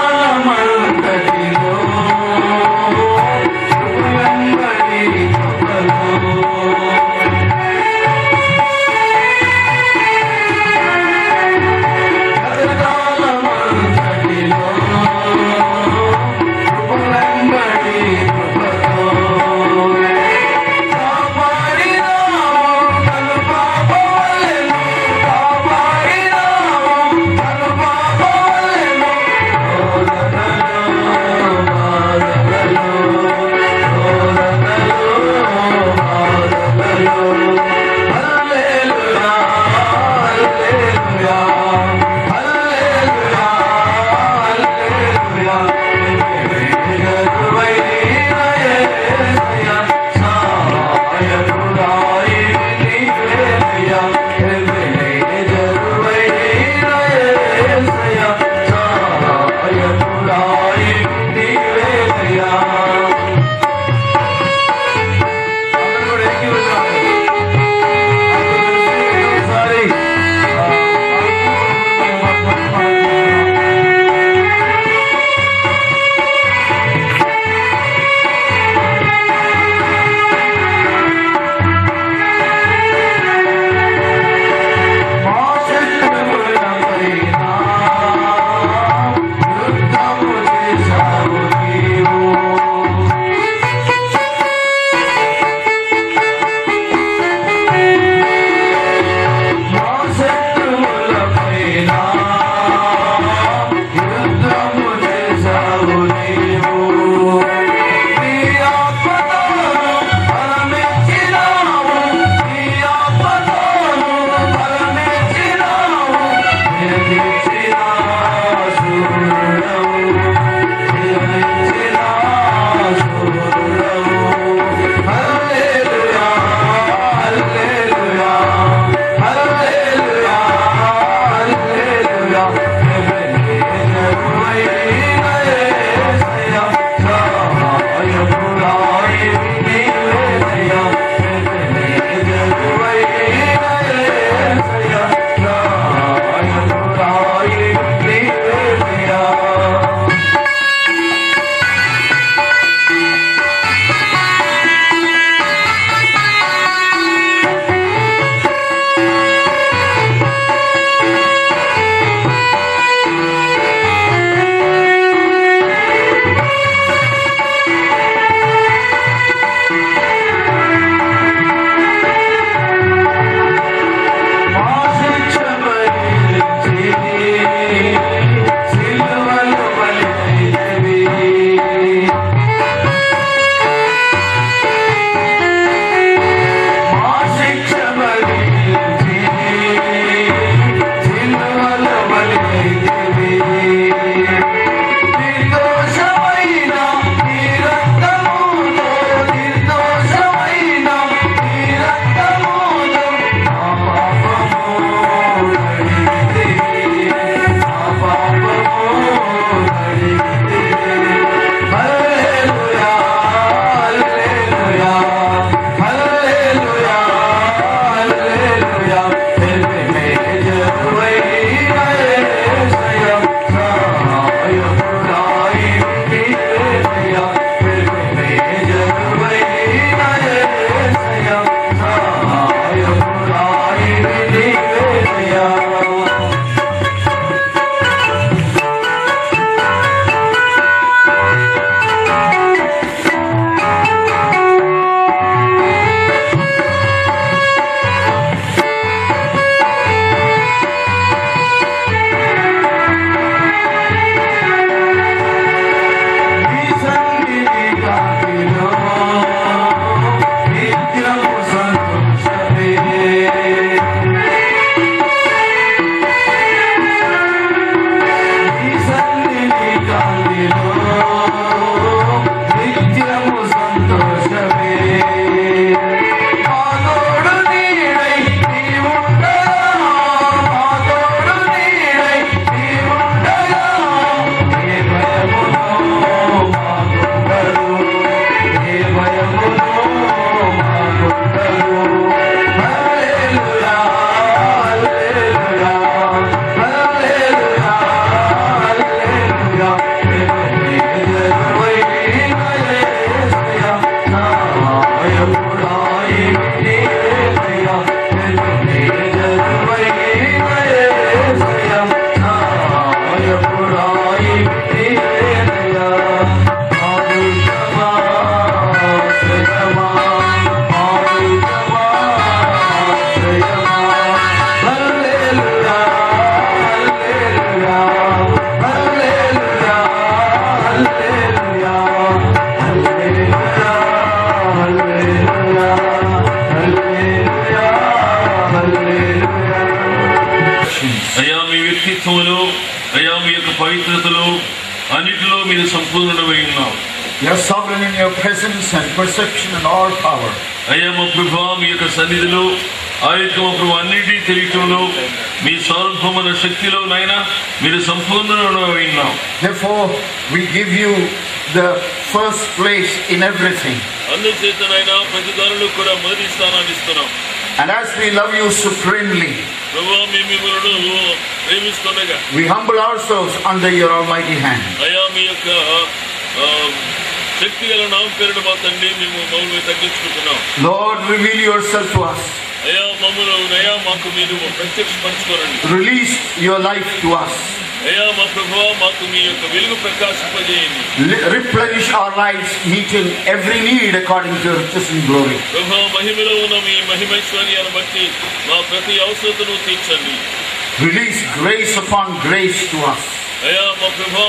అంతకాలమంతటి మీరు సంపూర్ణుడవై ఉన్నావు. You are sovereign in your presence and perception and all power. అయ్యా మా ప్రభువా, మీ యొక్క సన్నిధిలో ఆ యొక్క మా ప్రభు అన్నిటి తెలియటంలో మీ సార్వభౌమ శక్తిలో నాయన మీరు సంపూర్ణుడవై ఉన్నావు. Therefore we give you the first place in everything. అందుచేతనైనా ప్రతి దానిలో కూడా మొదటి స్థానాన్ని ఇస్తున్నాం. And as we love you supremely, ప్రభువా మేము మిమ్మల్ని ప్రేమిస్తుండగా we humble ourselves under your almighty hand. అయ్యా మీ యొక్క శక్తి గల నామ పేరును మా తండ్రి మేము మమ్మల్ని తగ్గించుకుంటున్నాం. Lord, reveal yourself to us. అయ్యా మమ్మల్ని అయ్యా మాకు మీరు ప్రత్యక్షపరచుకోరండి. Release your life to us. అయ్యా మా ప్రభువా మాకు మీ యొక్క వెలుగు ప్రకాశింపజేయండి. Replenish our lives, meeting every need according to your riches and glory. ప్రభువా మహిమలో ఉన్న మీ మహిమైశ్వర్యాన్ని బట్టి మా ప్రతి అవసరతను తీర్చండి. Release grace upon grace to us. అయ్యా మా ప్రభువా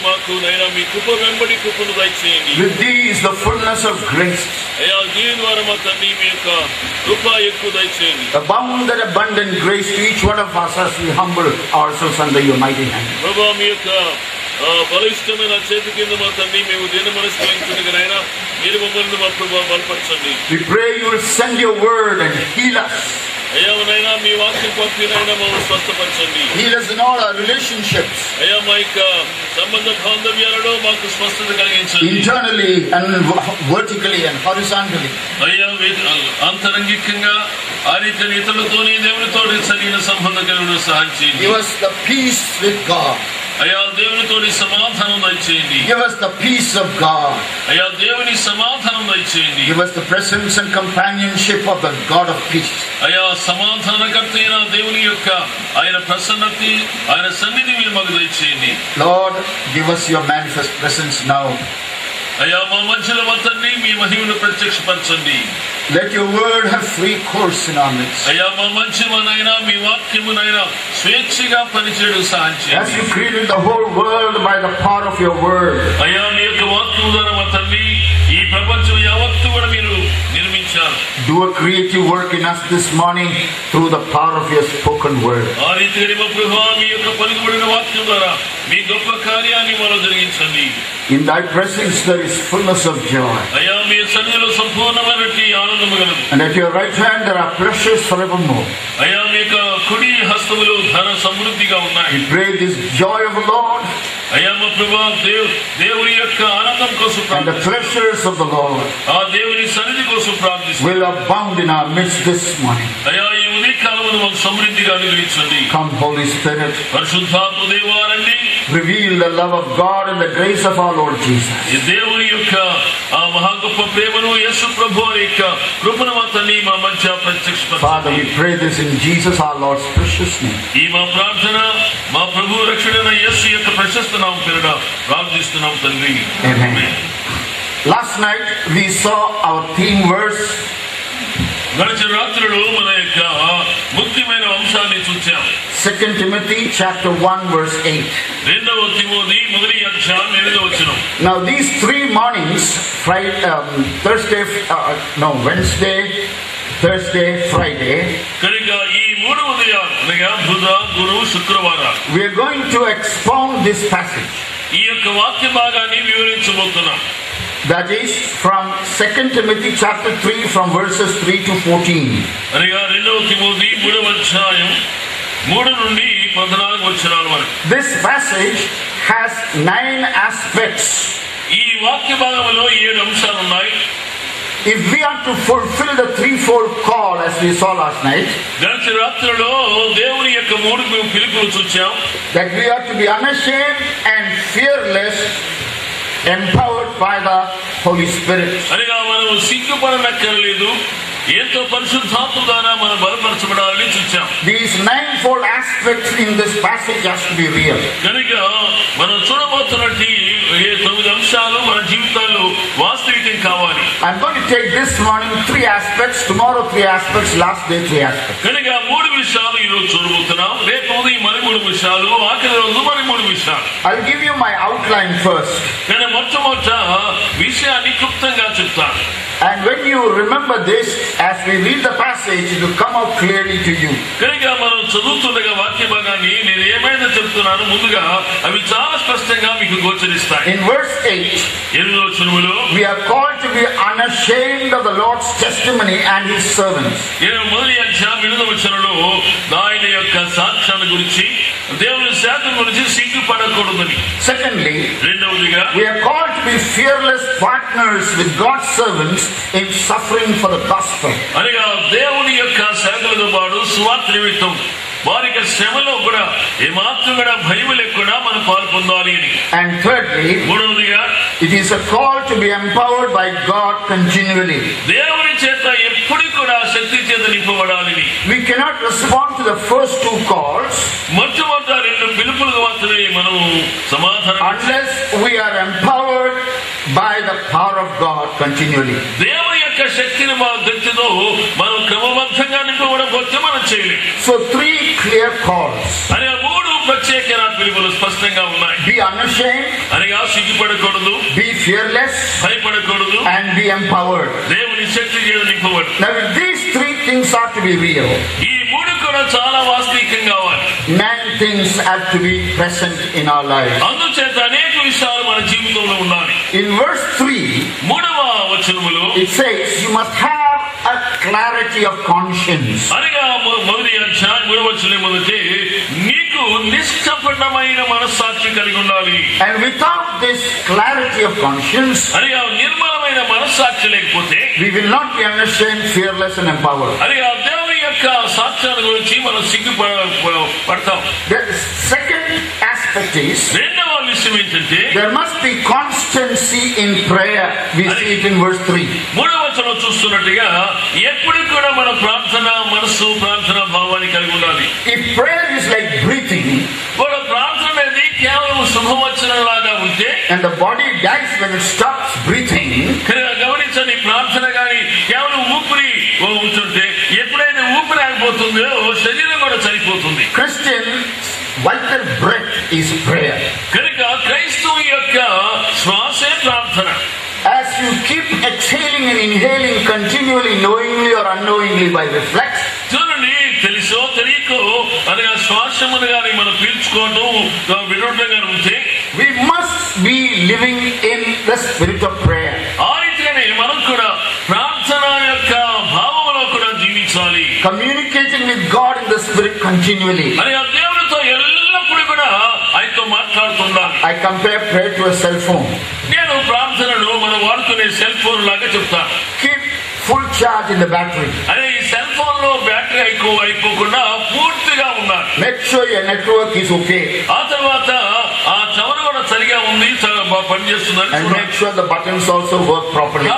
మాకు నైనా మీ కృప వెంబడి కృపను దయచేయండి. With thee is the fullness of grace. అయ్యా దీని ద్వారా మా తండ్రి మీ యొక్క కృప ఎక్కువ దయచేయండి. Abound that abundant grace to each one of us as we humble ourselves under your mighty hand. ప్రభువా మీ యొక్క బలిష్టమైన చేతి కింద మా తండ్రి మేము దేని మనసు వహించుండగానైనా మీరు మమ్మల్ని మా ప్రభువా బలపరచండి. We pray you will send your word and heal us. అయ్యా నైనా మీ వాక్యం పంపినైనా మమ్మల్ని స్వస్థపరచండి. Heal us in all our relationships. అయ్యా మా యొక్క సంబంధ బాంధవ్యాలలో మాకు స్వస్థత కలిగించండి. Internally and vertically and horizontally. అయ్యా అంతరంగికంగా ఆ రీతిని ఇతరులతోని దేవునితో సరైన సంబంధం కలిగిన సహాయం చేయండి. Give us the peace with God. అయ్యా దేవునితోని సమాధానం దయచేయండి. Give us the peace of God. అయ్యా దేవుని సమాధానం దయచేయండి. Give us the presence and companionship of the God of peace. అయ్యా సమాధానకర్త అయిన దేవుని యొక్క ఆయన ప్రసన్నతి ఆయన సన్నిధి మీరు మాకు దయచేయండి. Lord, give us your manifest presence now. అయ్యా మా మధ్యలో తండ్రి మీ మహిమను ప్రత్యక్షపరచండి. Let your word have free course in our midst. అయ్యా మా మధ్యమనైనా మీ వాక్యమునైనా స్వేచ్ఛగా పనిచేయడం సహాయం చేయండి. As you created the whole world by the power of your word. అయ్యా మీ యొక్క వాక్యము ద్వారా మా తండ్రి ఈ ప్రపంచం యావత్తు కూడా మీరు నిర్మించారు. Do a creative work in us this morning through the power of your spoken word. ఆ రీతిగా మా ప్రభువా మీ యొక్క పలుకుబడిన వాక్యం ద్వారా మీ గొప్ప కార్యాన్ని మాలో జరిగించండి. In thy presence there is fullness of joy. అయ్యా మీ సన్నిధిలో సంపూర్ణమైనటువంటి ఆనందము గలదు. And at your right hand there are pleasures forevermore. అయ్యా మీ యొక్క కుడి హస్తములో ధన సమృద్ధిగా ఉన్నాయి. We pray this joy of the Lord. అయ్యా మా ప్రభువా దేవుని యొక్క ఆనందం కోసం And the pleasures of the Lord ఆ దేవుని సన్నిధి కోసం ప్రార్థిస్తున్నాం. will abound in our midst this morning. అయ్యా ఈ ఉదయ కాలమును మాకు సమృద్ధిగా అనుగ్రహించండి. Come, Holy Spirit. పరిశుద్ధాత్మ దేవా రండి. Reveal the love of God and the grace of our Lord Jesus. ఈ దేవుని యొక్క ఆ మహా గొప్ప ప్రేమను యేసు ప్రభువు యొక్క కృపను మా తండ్రి మా మధ్య ప్రత్యక్షపరచండి. Father, we pray this in Jesus our Lord's precious name. ఈ మా ప్రార్థన మా ప్రభు రక్షకుడైన యేసు యొక్క ప్రశస్త నామం పేరిట ప్రార్థిస్తున్నాం తండ్రి. Amen. Last night we saw our theme verse. గడిచిన రాత్రులు మన యొక్క ముఖ్యమైన అంశాన్ని చూచాం. 2 Timothy chapter 1 verse 8. 2 Timothy 1:8. Now these 3 mornings, Wednesday, Thursday, Friday, కనుక ఈ 3 ఉదయాలు అనగా బుధ గురు శుక్రవారం we are going to expound this passage. ఈ యొక్క వాక్య భాగాన్ని వివరించబోతున్నాం. That is from 2 Timothy chapter 3 from verses 3 to 14. అనగా 2 తిమోతి 3 నుండి 14 వచనాల వరకు. This passage has 9 aspects. ఈ వాక్య భాగంలో 7 అంశాలు ఉన్నాయి. If we are to fulfill the threefold call as we saw last night, గడిచిన రాత్రిలో దేవుని యొక్క 3 పిలుపులు చూచాం. that we are to be unashamed and fearless, empowered by the Holy Spirit. అనగా మనం సిగ్గుపడనక్కర్లేదు, ఎంతో పరిశుద్ధాత్మ ద్వారా మనం బలపరచబడాలని చూచాం. These 9-fold aspects in this passage has to be real. కనుక మనం చూడబోతున్నట్టు 9 అంశాలు మన జీవితాల్లో వాస్తవికం కావాలి. I'm going to take this morning 3 aspects, tomorrow 3 aspects, last day 3 aspects. కనుక 3 విషయాలు ఈరోజు చూడబోతున్నాం. రేపు ఉదయం మరి 3 విషయాలు, ఆఖరి రోజు మరి 3 విషయాలు. I'll give you my outline first. కానీ మొట్టమొదట విషయాన్ని క్లుప్తంగా చెప్తాను. And when you remember this, as we read the passage, it will come out clearly to you. కనుక మనం చదువుతుండగా వాక్య భాగాన్ని నేను ఏమైనా చెప్తున్నాను ముందుగా అవి చాలా స్పష్టంగా మీకు గోచరిస్తాయి. In verse 8, 8వ వచనములో we are called to be unashamed of the Lord's testimony and his servants. మొదటి అధ్యాయం 8వ వచనంలో ఆయన యొక్క సాక్ష్యాల గురించి దేవుని శాఖల గురించి సిగ్గుపడకూడదని. Secondly, రెండవదిగా we are called to be fearless partners with God's servants in suffering for the gospel. అనగా దేవుని యొక్క శాఖలతో పాటు సువార్త నిమిత్తం వారికి శ్రమలో కూడా ఏమాత్రం కూడా భయం లేకుండా మనం పాల్పొందాలి అని. And thirdly, మూడవదిగా it is a call to be empowered by God continually. దేవుని చేత ఎప్పుడు కూడా శక్తి చేత నింపబడాలని. We cannot respond to the first two calls మొట్టమొదటి రెండు పిలుపులకు మాత్రమే మనం సమాధానం unless we are empowered by the power of God continually. దేవుని యొక్క శక్తిని మా శక్తితో మనం క్రమబద్ధంగా నింపబడం పోతే మనం చేయలేం. So three clear calls. అనే మూడు ప్రత్యేకమైన పిలుపులు స్పష్టంగా ఉన్నాయి. Be unashamed, అనగా సిగ్గుపడకూడదు, be fearless, భయపడకూడదు, and be empowered. దేవుని శక్తి చేత నింపబడు. Now if these three things are to be real, ఈ మూడు కూడా చాలా వాస్తవికం కావాలి. many things have to be present in our lives. అందుచేత అనేక విషయాలు మన జీవితంలో ఉండాలి. In verse 3, మూడవ వచనములో it says you must have a clarity of conscience. అనగా మొదటి అధ్యాయం 3వ వచనం మొదటి నీకు నిష్కపటమైన మనస్సాక్షి కలిగి ఉండాలి. And without this clarity of conscience, అనగా నిర్మలమైన మనస్సాక్షి లేకపోతే we will not be unashamed, fearless, and empowered. అనగా దేవుని యొక్క సాక్ష్యాల గురించి మనం సిగ్గుపడతాం. The second aspect is రెండవ విషయం ఏంటంటే there must be constancy in prayer. We see it in verse 3. మూడవ వచనం చూస్తున్నట్టుగా ఎప్పుడు కూడా మన ప్రార్థన మనస్సు ప్రార్థన భావాన్ని కలిగి ఉండాలి. If prayer is like breathing మన ప్రార్థన అనేది కేవలం శుభవచనం లాగా ఉంటే and the body dies when it stops breathing, గమనించండి, ప్రార్థన కానీ కేవలం ఊపిరి ఉంటుంటే ఎప్పుడైతే ఊపిరి ఆగిపోతుందో శరీరం కూడా చనిపోతుంది. Christian vital breath is prayer. కనుక క్రైస్తవు యొక్క శ్వాసే ప్రార్థన. As you keep exhaling and inhaling continually, knowingly or unknowingly by reflex, చూడండి, తెలుసో తెలియకో అనగా శ్వాసమును కానీ మనం పీల్చుకోవడం వినోదంగా ఉంటే we must be living in the spirit of prayer. ఆ రీతిగానే మనం కూడా ప్రార్థన యొక్క భావములో కూడా జీవించాలి. Communicating with God in the spirit continually. అనగా దేవునితో ఎల్లప్పుడూ కూడా ఆయనతో మాట్లాడుతుండాలి. I compare prayer to a cell phone. నేను ప్రార్థనను మనం వాడుకునే సెల్ ఫోన్ లాగా చెప్తాను. Keep full charge in the battery. అదే ఈ సెల్ ఫోన్ లో బ్యాటరీ అయిపోకుండా పూర్తిగా ఉండాలి. Make sure your network is okay. ఆ తర్వాత ఆ టవర్ కూడా సరిగా ఉంది, చాలా బాగా పనిచేస్తుందని And make sure the buttons also work properly.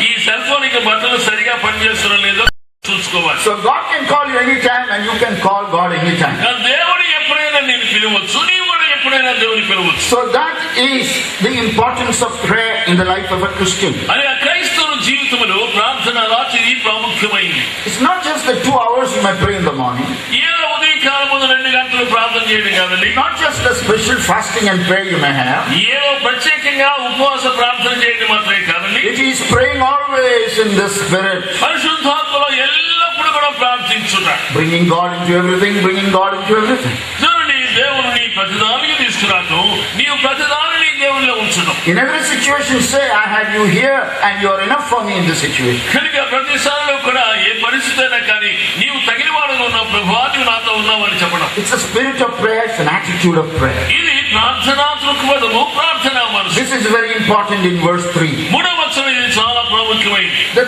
ఈ సెల్ ఫోన్ ఇక బట్టలు సరిగా పనిచేస్తున్నా లేదో చూసుకోవాలి. So God can call you anytime and you can call God anytime. దేవుడు ఎప్పుడైనా నేను పిలవచ్చు, నీవు కూడా ఎప్పుడైనా దేవుని పిలవచ్చు. So that is the importance of prayer in the life of a Christian. అనే క్రైస్తవ జీవితంలో ప్రార్థన రాత్రి ప్రాముఖ్యమైంది. It's not just the 2 hours you might pray in the morning. ఏదో ఉదయకాలం ముందు 2 గంటలు ప్రార్థన చేయడం కాదండి. Not just the special fasting and prayer you may have. ఏదో ప్రత్యేకంగా ఉపవాస ప్రార్థన చేయడం మాత్రమే కాదండి. It is praying always in the spirit. పరిశుద్ధాత్మలో ఎల్లప్పుడూ కూడా ప్రార్థించుట. Bringing God into everything, bringing God into everything. చూడండి, దేవుని ప్రతిదానికి తీసుకురాను, నీవు ప్రతిదానిని దేవునిలో ఉంచడం. In every situation say, I have you here and you are enough for me in this situation. కనుక ప్రతిసారిలో కూడా ఏ పరిస్థితి అయినా కానీ నీవు తగిన వాడుగా ఉన్నావు ప్రభువా, నీవు నాతో ఉన్నావు అని చెప్పడం. It's a spirit of prayer, it's an attitude of prayer. ఇది ప్రార్థనా దృక్పథము, ప్రార్థనా మనసు. This is very important in verse 3. మూడవ వచనం ఇది చాలా ప్రాముఖ్యమైనది. The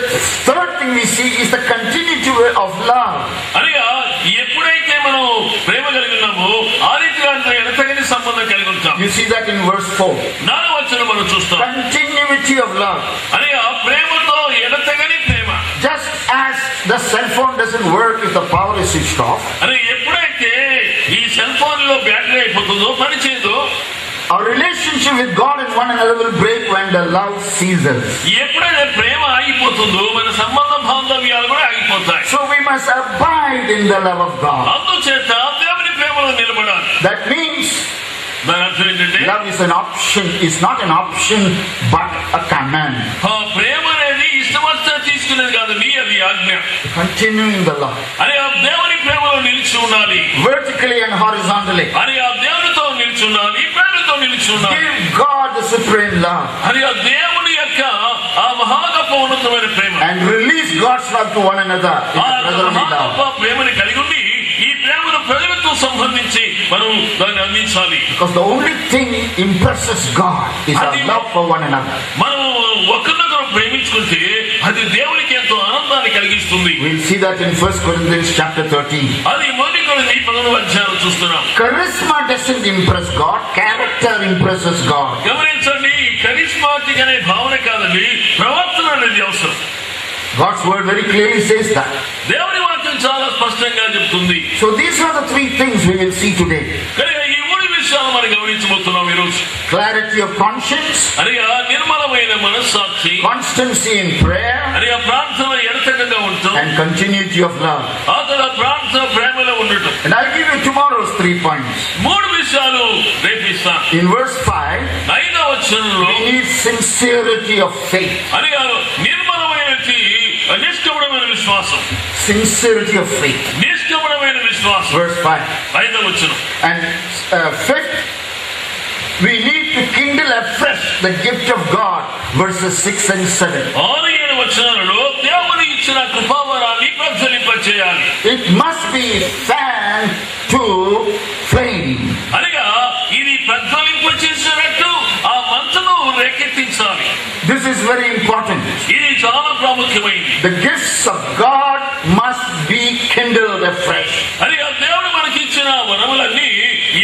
third thing we see is the continuity of love. అనగా ఎప్పుడైతే మనం ప్రేమ కలిగి ఉన్నామో ఆ రీతిగా ఎనతగని సంబంధం కలిగి ఉంటాం. You see that in verse 4. 4వ వచనం మనం చూస్తాం. Continuity of love. అనగా ప్రేమతో ఎనతగని ప్రేమ. Just as the cell phone doesn't work if the power is switched off. అని ఎప్పుడైతే ఈ సెల్ ఫోన్ లో బ్యాటరీ అయిపోతుందో పనిచేయదో, our relationship with God and one another will break when the love ceases. ఎప్పుడైతే ప్రేమ ఆగిపోతుందో మన సంబంధ బాంధవ్యాలు కూడా ఆగిపోతాయి. So we must abide in the love of God. అందుచేత దేవుని ప్రేమలో నిలబడాలి. That means దాని అర్థం ఏంటంటే love is an option, is not an option but a command. ఆ ప్రేమ అనేది ఇష్టం తీసుకునేది కాదు, నీ అది ఆజ్ఞ. Continue in the Lord. అని ఆ దేవుని ప్రేమలో నిలిచి ఉండాలి. Vertically and horizontally. అని ఆ దేవునితో నిలిచి ఉండాలి, ప్రేమతో నిలిచి ఉండాలి. Give God the supreme love. అని ఆ దేవుని యొక్క ఆ మహాగొప్ప ఉన్నతమైన ప్రేమ. And release God's love to one another. In ఆ the brotherly మహాగొప్ప love. ప్రేమని కలిగి ఉండి ఈ ప్రేమను ప్రజలతో సంబంధించి మనం దాన్ని అందించాలి. Because the only thing impresses God is our love for one another. మనం ఒకరినొకరు ప్రేమించుకుంటే అది దేవునికి ఎంతో ఆనందాన్ని కలిగిస్తుంది. We'll see that in 1 Corinthians chapter 13. అది 1 కొరింథీ 11వ అధ్యాయంలో చూస్తున్నాం. Charisma doesn't impress God, character impresses God. గమనించండి, కరిస్మాటిక్ అనే భావన కాదండి, ప్రవర్తన అనేది అవసరం. God's word very clearly says that. దేవుని వాక్యం చాలా స్పష్టంగా చెప్తుంది. So these are the three things we will see today. కనుక ఈ 3 విషయాలు మనం గమనించబోతున్నాం ఈరోజు. Clarity of conscience, అనగా నిర్మలమైన మనస్సాక్షి, constancy in prayer, అనగా ప్రార్థన ఎడతెగక ఉండటం, and continuity of love. ఆ తర్వాత ప్రార్థన ప్రేమలో ఉండటం. And I'll give you tomorrow's 3 points. 3 విషయాలు రేపిస్తాను. In verse 5, 5వ వచనంలో we need sincerity of faith. అనగా నిర్మలమైన నిష్కపటమైన విశ్వాసం. Sincerity of faith. నిష్కపటమైన విశ్వాసం. Verse 5. 5వ వచనం. And fifth, we need to kindle afresh the gift of God. Verses 6 and 7. 6-7 వచనాలలో దేవుని ఇచ్చిన కృపావరాన్ని ప్రజ్వలింపచేయాలి. It must be fanned to flame. అనగా ఇది ప్రజ్వలింపచేసినట్టు ఆ మంటను రేకెత్తించాలి. This is very important. ఇది చాలా ప్రాముఖ్యమైనది. The gifts of God must be kindled afresh. అనగా దేవుడు మనకి ఇచ్చిన వరములన్నీ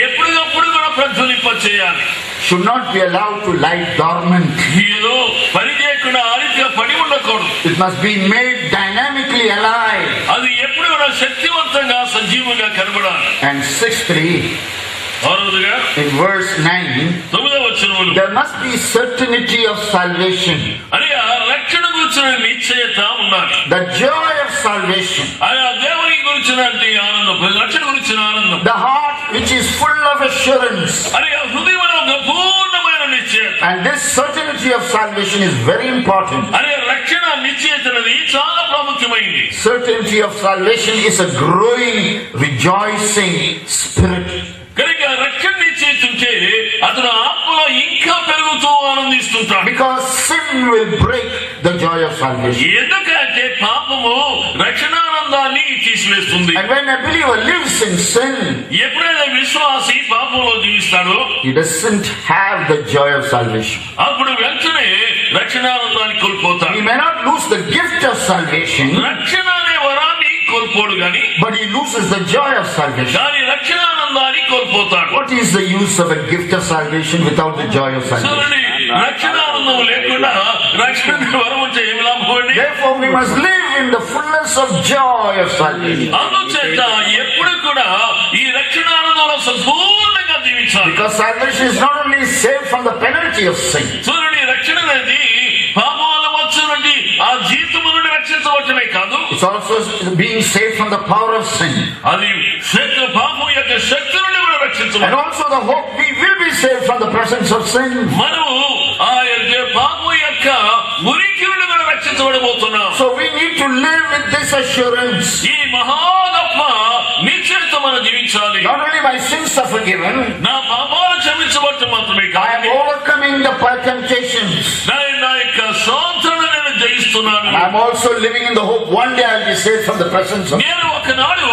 ఎప్పటికప్పుడు కూడా ప్రజ్వలింపచేయాలి. Should not be allowed to lie dormant. ఏదో పని చేయకుండా ఆరిగా పడి ఉండకూడదు. It must be made dynamically alive. అది ఎప్పుడు కూడా శక్తివంతంగా సజీవంగా కనబడాలి. And sixthly, ఆరోదుగా in verse 9, 9వ వచనములో there must be certainty of salvation. అనగా రక్షణ గురించిన నిశ్చయత ఉండాలి. The joy of salvation. అనగా దేవుని గురించిన ఆనందం, రక్షణ గురించిన ఆనందం. The heart which is full of assurance. అనగా హృదయంలో పూర్ణమైన నిశ్చయత. And this certainty of salvation is very important. అనగా రక్షణ నిశ్చయత అనేది చాలా ప్రాముఖ్యమైనది. Certainty of salvation is a growing, rejoicing spirit. కనుక రక్షణ నిశ్చయిస్తుంటే అతను ఆత్మలో ఇంకా పెరుగుతూ ఆనందిస్తుంటాడు. Because sin will break the joy of salvation. ఎందుకంటే పాపము రక్షణానందాన్ని తీసివేస్తుంది. And when a believer lives in sin, ఎప్పుడైనా విశ్వాసి పాపంలో జీవిస్తాడో he doesn't have the joy of salvation. అప్పుడు వెంటనే రక్షణానందాన్ని కోల్పోతాడు. He may not lose the gift of salvation, రక్షణ అనే వరాన్ని కోల్పోడు గాని but he loses the joy of salvation. దాని రక్షణానందాన్ని కోల్పోతాడు. What is the use of a gift of salvation without the joy of salvation? చూడండి, రక్షణానందం లేకుండా రక్షణ వరం ఉంటే ఏమి లాభం అండి? Therefore we must live in the fullness of joy of salvation. అందుచేత ఎప్పుడు కూడా ఈ రక్షణానందంలో సంపూర్ణంగా జీవించాలి. Because salvation is not only saved from the penalty of sin, చూడండి, రక్షణ అనేది పాపం వల్ల వచ్చినటువంటి ఆ జీవితం నుండి రక్షించవటమే కాదు, it's also being saved from the power of sin. అది పాపం యొక్క శక్తి నుండి కూడా And రక్షించబడాలి. also the hope we will be saved from the presence of sin. మనము ఆ యొక్క పాపం యొక్క ఉనికి నుండి కూడా రక్షించబడబోతున్నాం. So we need to live with this assurance. ఈ మహాగొప్ప నిశ్చయత మనం జీవించాలి. Not only my sins are forgiven, నా పాపాలు క్షమించబడటం మాత్రమే I am కాదు, overcoming the temptations. నా యొక్క శోధనను నేను జయిస్తున్నాను. I am also living in the hope one day I will be saved from the presence of sin. నేను ఒకనాడు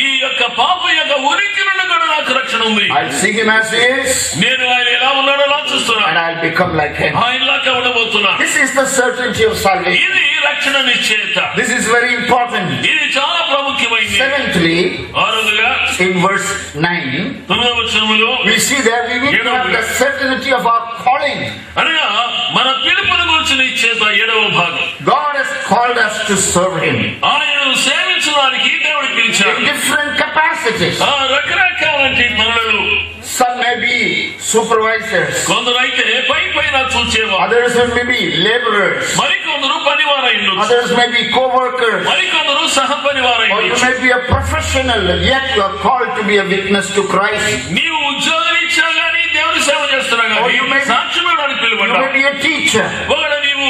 ఈ యొక్క పాప యొక్క ఉనికి నుండి కూడా నాకు రక్షణ ఉంది. I'll see him as he is, నేను ఆయన ఎలా ఉన్నాడో అలా and చూస్తున్నాను, I'll become like him. ఆయనలాగా ఉండబోతున్నాను. This is the certainty of salvation. ఇది రక్షణ నిశ్చయత. This is very important. ఇది చాలా ప్రాముఖ్యమైనది. Seventhly, ఆరోదుగా in verse 9, 9వ వచనములో we see that we need to have the certainty of our calling. అనగా మన పిలుపుని గురించి నిశ్చయత 7వ భాగం. God has called us to serve him ఆయనను సేవించడానికి దేవుడు పిలిచాడు. in different capacities. ఆ రకరకాలంటి పనులలో Some may be supervisors, కొందరైతే పైన చూచేవారు, others may be laborers, మరికొందరు పనివారై ఉండొచ్చు, others may be co-workers, మరికొందరు సహపనివారై or you ఉండొచ్చు. may be a professional, yet you are called to be a witness to Christ. నీవు ఉద్యోగరీత్యా గానీ దేవుని సేవ చేస్తున్నా Oh, గానీ you may be- సాక్ష్యం ఇవ్వడానికి You పిలువబడ్డావు. may be a teacher, ఒకవేళ నీవు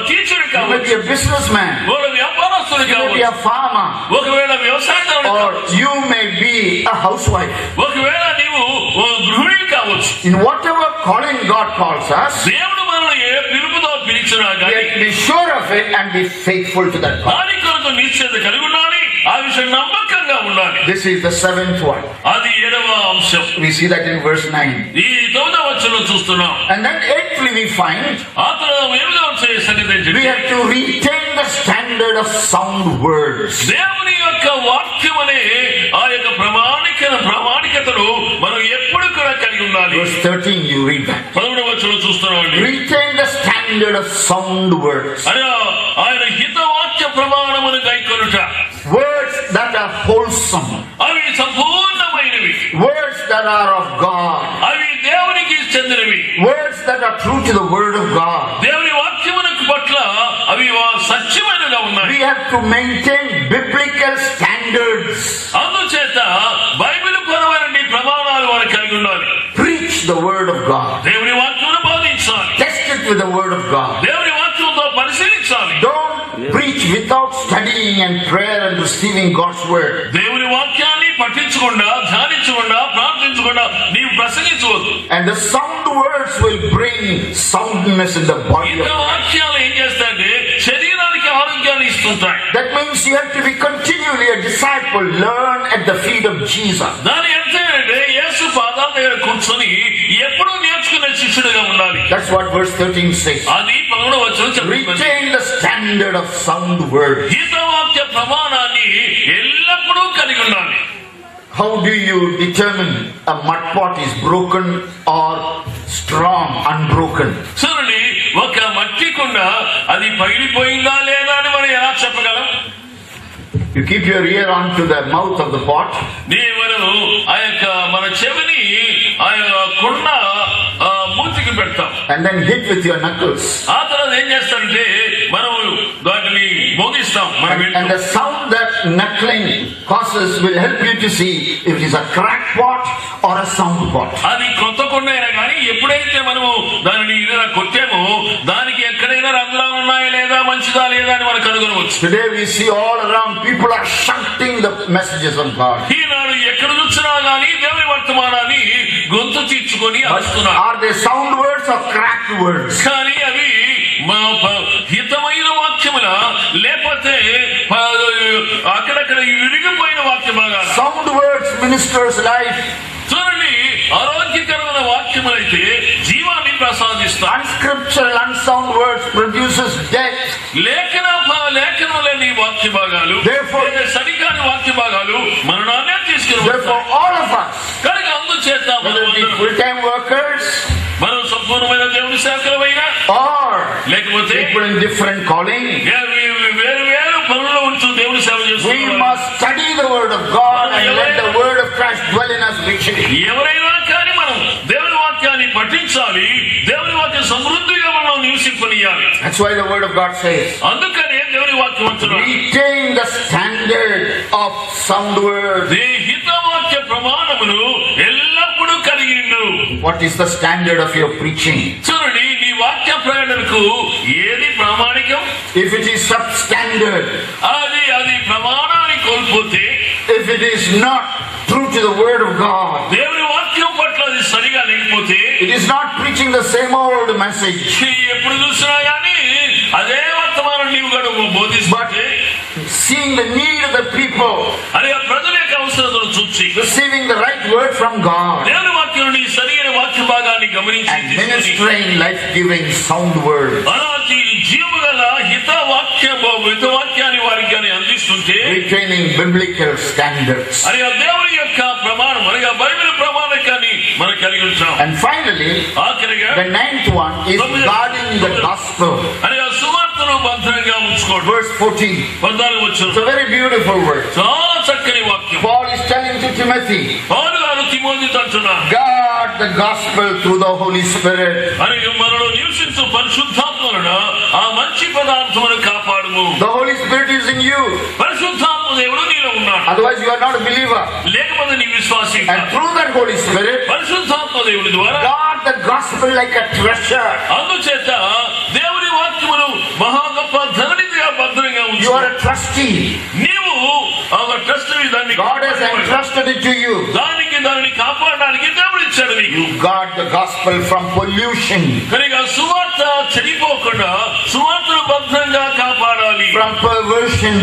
టీచర్ You may కావచ్చు, be a businessman. ఒక వ్యాపారస్తుడు You may be కావచ్చు, a farmer. ఒకవేళ వ్యవసాయదారుడు Or కావచ్చు, you may be a housewife. ఒకవేళ నీవు ఓ గృహిణి కావచ్చు. In whatever calling God calls us, దేవుడు మనల్ని ఏ పిలుపుతో పిలిచినా we కానీ have to be sure of it and be faithful to that call. దాని కొరకు నిశ్చయత కలిగి ఉండాలి, ఆ విషయం నమ్మకంగా ఉండాలి. This is the seventh one. అది 7వ అంశం. We see that in verse 9. ఈ 9వ వచనంలో చూస్తున్నాం. And then eighthly we find ఆ తర్వాత 8వ సంగతి ఏంటంటే, we have to retain the standard of sound words. దేవుని యొక్క వాక్యం అనే ఆ యొక్క ప్రామాణికతను మనం ఎప్పుడు కూడా కలిగి ఉండాలి. Verse 13 you read that. 11వ వచనంలో చూస్తున్నామండి. Retain the standard of sound words. ఆయన హితవాక్య ప్రమాణమును గైకొనుట. Words that are wholesome. అవి సంపూర్ణమైనవి. Words that are of God. అవి దేవునికి చెందినవి. Words that are true to the word of God. దేవుని వాక్యమునకు పట్ల అవి సత్యమైనగా ఉన్నాయి. We have to maintain biblical standards. అందుచేత బైబిల్ పరమైన ప్రమాణాలు మనం కలిగి ఉండాలి. Preach the word of God. దేవుని వాక్యమును బోధించాలి. Test it with the word of God. దేవుని వాక్యంతో పరిశీలించాలి. Don't preach without studying and prayer and receiving God's word. దేవుని వాక్యాన్ని పఠించకుండా, ధ్యానించకుండా, ప్రార్థించకుండా నీవు ప్రసంగించవద్దు. And the sound words will bring soundness in the body of ఇంత వాక్యాలు ఏం చేస్తాయంటే శరీరానికి ఆరోగ్యాన్ని ఇస్తుంటాయి. That means you have to be continually a disciple, learn at the feet of Jesus. దాని అర్థం ఏంటంటే యేసు పాదాల దగ్గర కూర్చొని ఎప్పుడూ నేర్చుకునే శిష్యుడిగా ఉండాలి. That's what verse 13 says. అది 11వ వచనం చెప్తుంది. Retain the standard of sound words. హితవాక్య ప్రమాణాన్ని ఎల్లప్పుడూ కలిగి ఉండాలి. How do you determine a mud pot is broken or strong, unbroken? చూడండి, ఒక మట్టి కుండ అది పగిలిపోయిందా లేదా అని మనం ఎలా చెప్పగలం? You keep your ear onto the mouth of the pot. మనము ఆ యొక్క మన చెవిని ఆ కుండ మూతికి పెడతాం. And then hit with your knuckles. ఆ తర్వాత ఏం చేస్తారంటే మనము వాటిని మోగిస్తాం. And the sound that knuckling causes will help you to see if it is a cracked pot or a sound pot. అది కొత్త కుండ అయినా కానీ ఎప్పుడైతే మనము దానిని ఏదైనా కొట్టామో దానికి ఎక్కడైనా రంధ్రాలు ఉన్నాయా లేదా, మంచిదా లేదా అని మనం కనుగొనవచ్చు. Today we see all around people are shouting the messages of God. ఈనాడు ఎక్కడ చూసినా కానీ దేవుని వర్తమానాన్ని గొంతు తీర్చుకొని అరుస్తున్నారు. Are they sound words or cracked words? కానీ అవి హితమైన వాక్యములా లేకపోతే అక్కడక్కడ విరిగిపోయిన వాక్య భాగాలు? Sound words ministers life. చూడండి, ఆరోగ్యకరమైన వాక్యములైతే జీవాన్ని ప్రసాదిస్తాయి. Unscriptural, unsound words produces death. లేఖనములేని వాక్య భాగాలు, Therefore- సరికాని వాక్య భాగాలు మరణాన్ని తీసుకుని Therefore, all of us, కనుక అందుచేత whether it be full-time workers మనం సంపూర్ణమైన దేవుని సేవకులమైనా or లేకపోతే people in different calling, వేరు వేరు పనుల్లో ఉంటూ దేవుని సేవ we చేస్తున్నారు. must study the word of God and let the word of Christ dwell in us richly. ఎవరైనా కానీ మనం దేవుని వాక్యాన్ని పఠించాలి, దేవుని వాక్యం సమృద్ధిగా మనం నివసింపనియాలి. That's why the word of God says, అందుకనే దేవుని వాక్యం అంటున్నాడు, retain the standard of sound words. నీ హితవాక్య ప్రమాణమును ఎల్లప్పుడూ కలిగిండు. What is the standard of your preaching? చూడండి, నీ వాక్య ప్రకటనకు ఏది ప్రామాణికం? If it is substandard, అది ప్రమాణాన్ని కోల్పోతే, if it is not true to the word of God, దేవుని వాక్యం పట్ల అది సరిగా లేకపోతే, it is not preaching the same old message, ఎప్పుడు చూసినా గానీ అదే వర్తమానం నీవు కూడా బోధిస్తే, seeing the need of the people, అని ఆ ప్రజల యొక్క అవసరతను చూసి receiving the right word from God, దేవుని వాక్యం నీ సరైన వాక్య భాగాన్ని and గమనించి ministering life-giving sound words. అలాంటి జీవగల హితవాక్యాన్ని వారికి కానీ అందిస్తుంటే, Retaining biblical standards. అని ఆ దేవుని యొక్క ప్రమాణం అనగా బైబిల్ ప్రమాణికాన్ని మనం కలిగి ఉంటాం. And finally, ఆఖరిగా the ninth one is guarding the gospel. అని ఆ సువార్తను భద్రంగా ఉంచుకోవడం. Verse 14. 14 వచనం It's a very beautiful word. చాలా చక్కని వాక్యం. Paul is telling to Timothy, పౌలు గారు తిమోతితో అంటున్నారు, guard the gospel through the Holy Spirit. అని మనలో నివసించు పరిశుద్ధాత్మను ఆ మంచి పదార్థమును కాపాడుము. The Holy Spirit is in you. పరిశుద్ధాత్మ దేవుడు నీలో ఉన్నాడు, Otherwise you are not a believer. లేకపోతే నీ విశ్వాసి. And through that Holy Spirit, పరిశుద్ధాత్మ దేవుడి ద్వారా guard the gospel like a treasure. అందుచేత దేవుని వాక్యమును You are a trustee. నీవు ఒక ట్రస్ట్ దాన్ని God has entrusted it to you. దానిని కాపాడడానికి దేవుడు ఇచ్చాడు నీకు. You guard the gospel from pollution. కనుక సువార్త చెడిపోకుండా సువార్తను భద్రంగా కాపాడాలి. From perversion.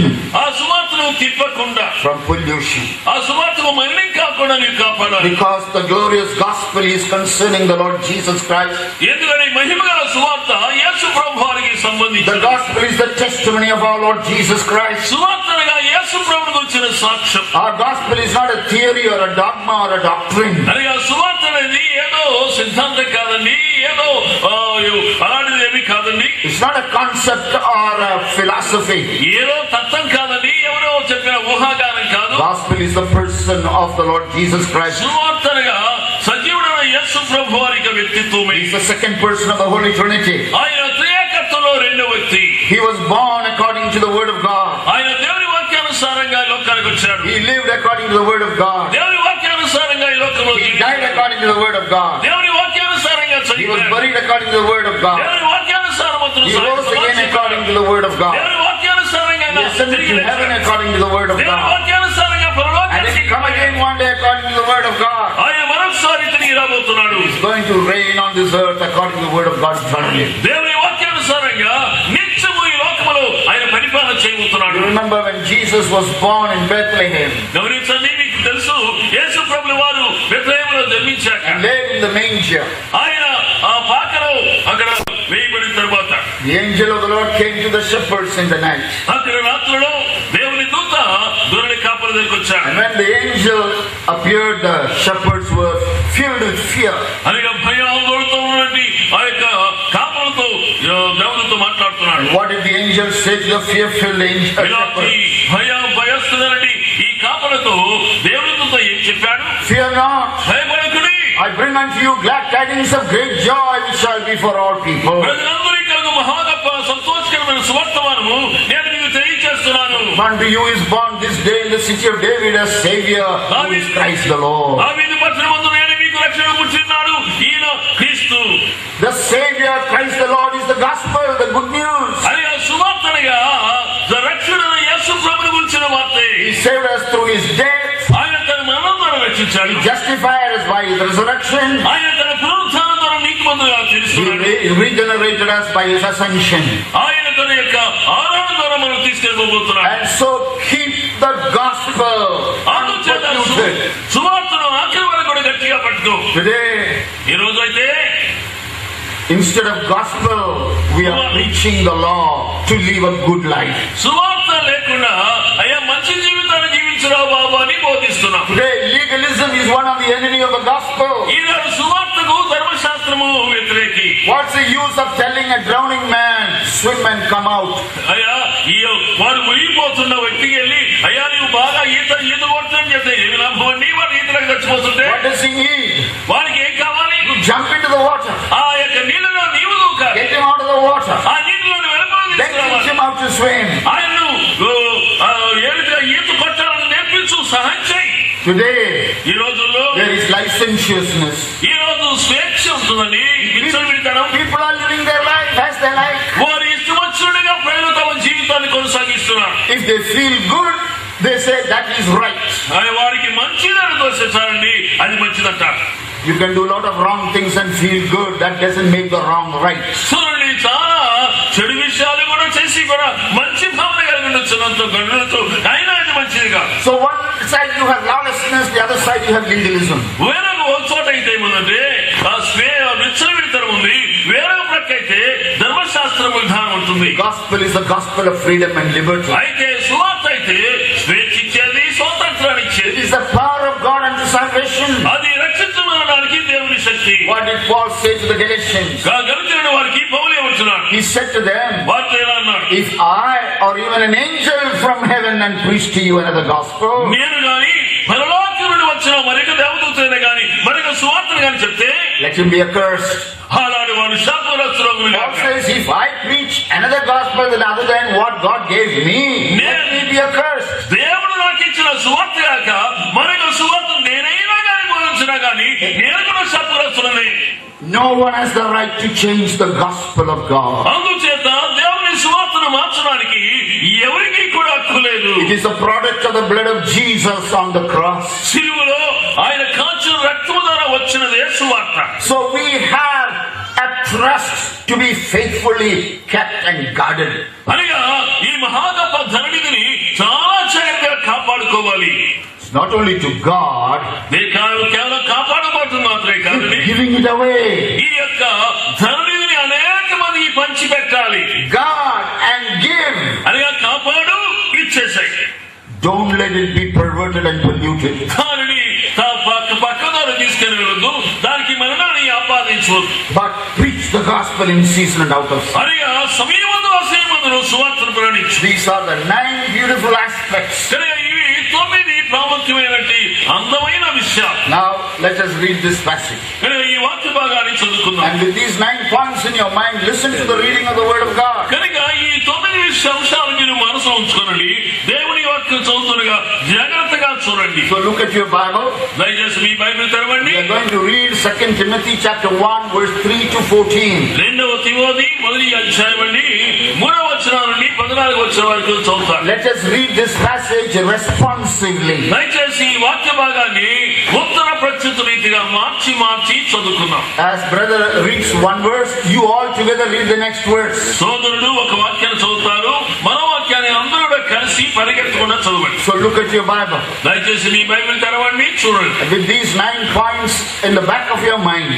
ఆ సువార్తను తిప్పకుండా. From pollution. ఆ సువార్తను మలినం కాకుండా నీవు కాపాడాలి. Because the glorious gospel is concerning the Lord Jesus Christ. ఎందుకంటే మహిమగల సువార్త యేసు ప్రభువారికి సంబంధించినది. The gospel is the testimony of our Lord Jesus Christ. సువార్తగా యేసు ప్రభువును గురించిన సాక్ష్యం. Our gospel is not a theory or a dogma or a doctrine. అనగా సువార్త అనేది ఏదో సిద్ధాంతం కాదండి, ఏదో అలాంటిది ఏమీ కాదండి. It's not a concept or a philosophy. ఏదో తత్వం కాదండి, ఎవరో చెప్పిన ఊహాగానం కాదు. Gospel is the person of the Lord Jesus Christ. సువార్తగా సజీవుడైన యేసు ప్రభువారికి వ్యక్తిత్వమే. He is the second person of the Holy Trinity. ఆయన త్రియేకత్వంలో రెండవ వ్యక్తి. He was born according to the word of God. ఆయన దేవుని వాక్యానుసారంగా ఈ లోకానికి వచ్చాడు. He lived according to the word of God. దేవుని వాక్యానుసారంగా ఈ లోకంలో He died according to the word of God. దేవుని వాక్యానుసారంగా He was చనిపోయాడు. buried according to the word of God. దేవుని వాక్యానుసారం అతను He rose again according to the word of God. దేవుని వాక్యానుసారంగా He ascended to heaven according to the word of దేవుని God. వాక్యానుసారంగా And పరలోకానికి he will come again one day according to the word of God. ఆయన మరొకసారి తిరిగి రాబోతున్నాడు. He is going to reign on this earth according to the word of God eternally. దేవుని వాక్యానుసారంగా నిత్యము ఈ లోకములో ఆయన పరిపాలన చేయబోతున్నాడు. You remember when Jesus was born in Bethlehem గమనించండి, మీకు తెలుసు యేసు ప్రభువు వారు బెత్లెహేములో జన్మించాక and laid in the manger. ఆయన ఆ పాకలో అక్కడ వేయబడిన తర్వాత The angel of the Lord came to the shepherds in the night. అక్కడ రాత్రిలో దేవుని దూత గొర్రెల కాపరి దగ్గరికి వచ్చాడు. And when the angel appeared, the shepherds were filled with fear. అనగా భయాందోళనతో ఉన్నటువంటి ఆ యొక్క కాపరులతో దేవునితో మాట్లాడుతున్నాడు. What did the angel say to the fear-filled ఇలాంటి shepherds? భయస్తున్నటువంటి ఈ కాపరులతో దేవునితో ఏం చెప్పాడు? Fear not. భయపడకుడి, I bring unto you glad tidings of great joy, which shall be for all people. ప్రజలందరికీ కలుగు మహా గొప్ప సంతోషకరమైన సువర్తమానము నేను మీకు తెలియజేస్తున్నాను. Unto you is born this day in the city of David a Savior, who is Christ the Lord. దావీదు పట్టణమందు నేను మీకు రక్షణ పుట్టినాడు, ఈయన క్రీస్తు. The Savior, Christ the Lord, is the gospel, the good news. అని ఆ సువార్తనగా రక్షణను యేసు ప్రభువును గురించిన వార్తే. He saved us through His death. ఆయన తన మరణం ద్వారా రక్షించాడు. He justified us by His resurrection. ఆయన తన పునరుత్థానం ద్వారా నీతిమంతులుగా తీర్చుకున్నాడు. He regenerated us by His ascension. ఆయన తన యొక్క ఆరాధన ద్వారా మనం తీసుకెళ్ళబోతున్నాడు. And so keep the gospel అందుచేత unpolluted. సువార్తను ఆఖరి వరకు కూడా గట్టిగా పట్టుకో. Today, ఈ రోజు అయితే instead of gospel, we are preaching the law to live a good life. సువార్త లేకుండా అయ్యా మంచి జీవితాన్ని జీవించరా బాబు అని బోధిస్తున్నాం. Today, legalism is one of the enemy of the gospel. ఈనాడు సువార్తకు ధర్మశాస్త్రము వ్యతిరేకి. What's the use of telling a drowning man, swim and come out? అయ్యా ఈ వాడు మునిగిపోతున్న వ్యక్తికి వెళ్ళి అయ్యా నీవు బాగా ఈత కొడుతుందని చెప్తే ఏమి లాభం అండి? వాడు ఈతలకు చచ్చిపోతుంటే What does he need? వాడికి ఏం కావాలి? Jump into the water. ఆ యొక్క నీళ్ళలో నీవు దూకాలి. Get him out of the water. ఆ నీటిలోని వెలుపల Then teach తీసుకురావాలి. him how to swim. ఆయన్ను ఈత కొట్టాలని నేర్పించు, సహాయం చేయి. Today, ఈ రోజుల్లో there is licentiousness. ఈ రోజు స్వేచ్ఛ ఉంటుందని విచ్చలవిడితనం. People are living their life as they like. వారు ఇష్టమొచ్చినట్టుగా ప్రజలు తమ జీవితాన్ని కొనసాగిస్తున్నారు. If they feel good, they say that is right. వారికి మంచిదని తోసేసారండి, అది మంచిదంటారు. You can do a lot of wrong things and feel good. That doesn't make the wrong right. చూడండి, చాలా చెడు విషయాలు కూడా చేసి కూడా మంచి భావన కలిగి ఉండొచ్చునంత గడులతో అయినా అది మంచిది కాదు. So one side you have lawlessness, the other side you have legalism. వేరొక ఒక చోట అయితే ఏముందంటే ఆ విచ్చలవిడితనం ఉంది, వేరొక ప్రక్క అయితే ధర్మశాస్త్రం విధానం ఉంటుంది. Gospel is the gospel of freedom and liberty. అయితే సువార్త అయితే స్వేచ్ఛ ఇచ్చేది, స్వాతంత్రాన్ని It ఇచ్చేది. is the power of God unto salvation. అది రక్షించడానికి దేవుని శక్తి. What did Paul say to the Galatians? గలిచిన వారికి పౌలు ఏమంటున్నాడు? He said to them, వార్త ఎలా అన్నాడు? if I or even an angel from heaven and preach to you another gospel, నేను గాని పరలోకం నుండి వచ్చిన మరొక దేవదూతైనా గాని మరొక సువార్తను గాని చెప్తే let him be accursed. అలాంటి వాడు శాపగ్రస్తుడగును Paul గాక. says, if I preach another gospel other than what God gave me, let me be accursed. దేవుడు నాకు ఇచ్చిన సువార్త కాక మరొక సువార్త నేనైనా గాని బోధించినా గాని నేను కూడా శాపగ్రస్తుడనే. No one has the right to change the gospel of God. అందుచేత దేవుని సువార్తను మార్చడానికి ఎవరికి కూడా హక్కు లేదు. It is a product of the blood of Jesus on the cross. సిలువలో ఆయన కాచిన రక్తము ద్వారా వచ్చినదే సువార్త. So we have a trust to be faithfully kept and guarded. అనగా ఈ మహాగొప్ప ధననిధిని చాలా జాగ్రత్తగా కాపాడుకోవాలి. Not only to God, కేవలం కాపాడబడుతుంది మాత్రమే కాదు, giving it away. ఈ యొక్క ధననిధిని అనేక మందికి పంచి పెట్టాలి. God and give. అనగా కాపాడు, ఇచ్చేసాయి. Don't let it be perverted and polluted. దానిని పక్కదారు తీసుకెళ్ళి వెళ్ళొద్దు, దానికి మరణాన్ని ఆపాదించవద్దు. But preach the gospel in season and out of season. అనగా సమయమందు అసమయమందు సువార్తను ప్రకటించు. These are the 9 beautiful aspects. ఇవి 9 ప్రాముఖ్యమైనటువంటి అందమైన విషయాలు. Now let us read this passage. ఈ వాక్య భాగాన్ని చదువుకుందాం. And with these 9 points in your mind, listen to the reading of the word of God. కనుక ఈ 9 అంశాలు మీరు మనసులో ఉంచుకోనండి. దేవుని వాక్యం చదువుతుండగా జాగ్రత్తగా చూడండి. So look at your Bible. దయచేసి మీ బైబిల్ తెరవండి. We are going to read 2 Timothy chapter 1 verse 3 to 14. 2వ తిమోతి 1వ అధ్యాయం నుండి 3వ వచనం నుండి 14వ వచనం వరకు చదువుతాం. Let us read this passage responsively. దయచేసి ఈ వాక్య భాగాన్ని ఉత్తర ప్రత్యుత్తర రీతిగా మార్చి చదువుకుందాం. As brother reads one verse, you all together read the next verse. సోదరుడు ఒక వాక్యాన్ని చదువుతారు, మరో వాక్యాన్ని అందరూ కలిసి పరిగెత్తకుండా చదవండి. So look at your Bible. దయచేసి మీ బైబిల్ తెరవండి, చూడండి. With these 9 points in the back of your mind,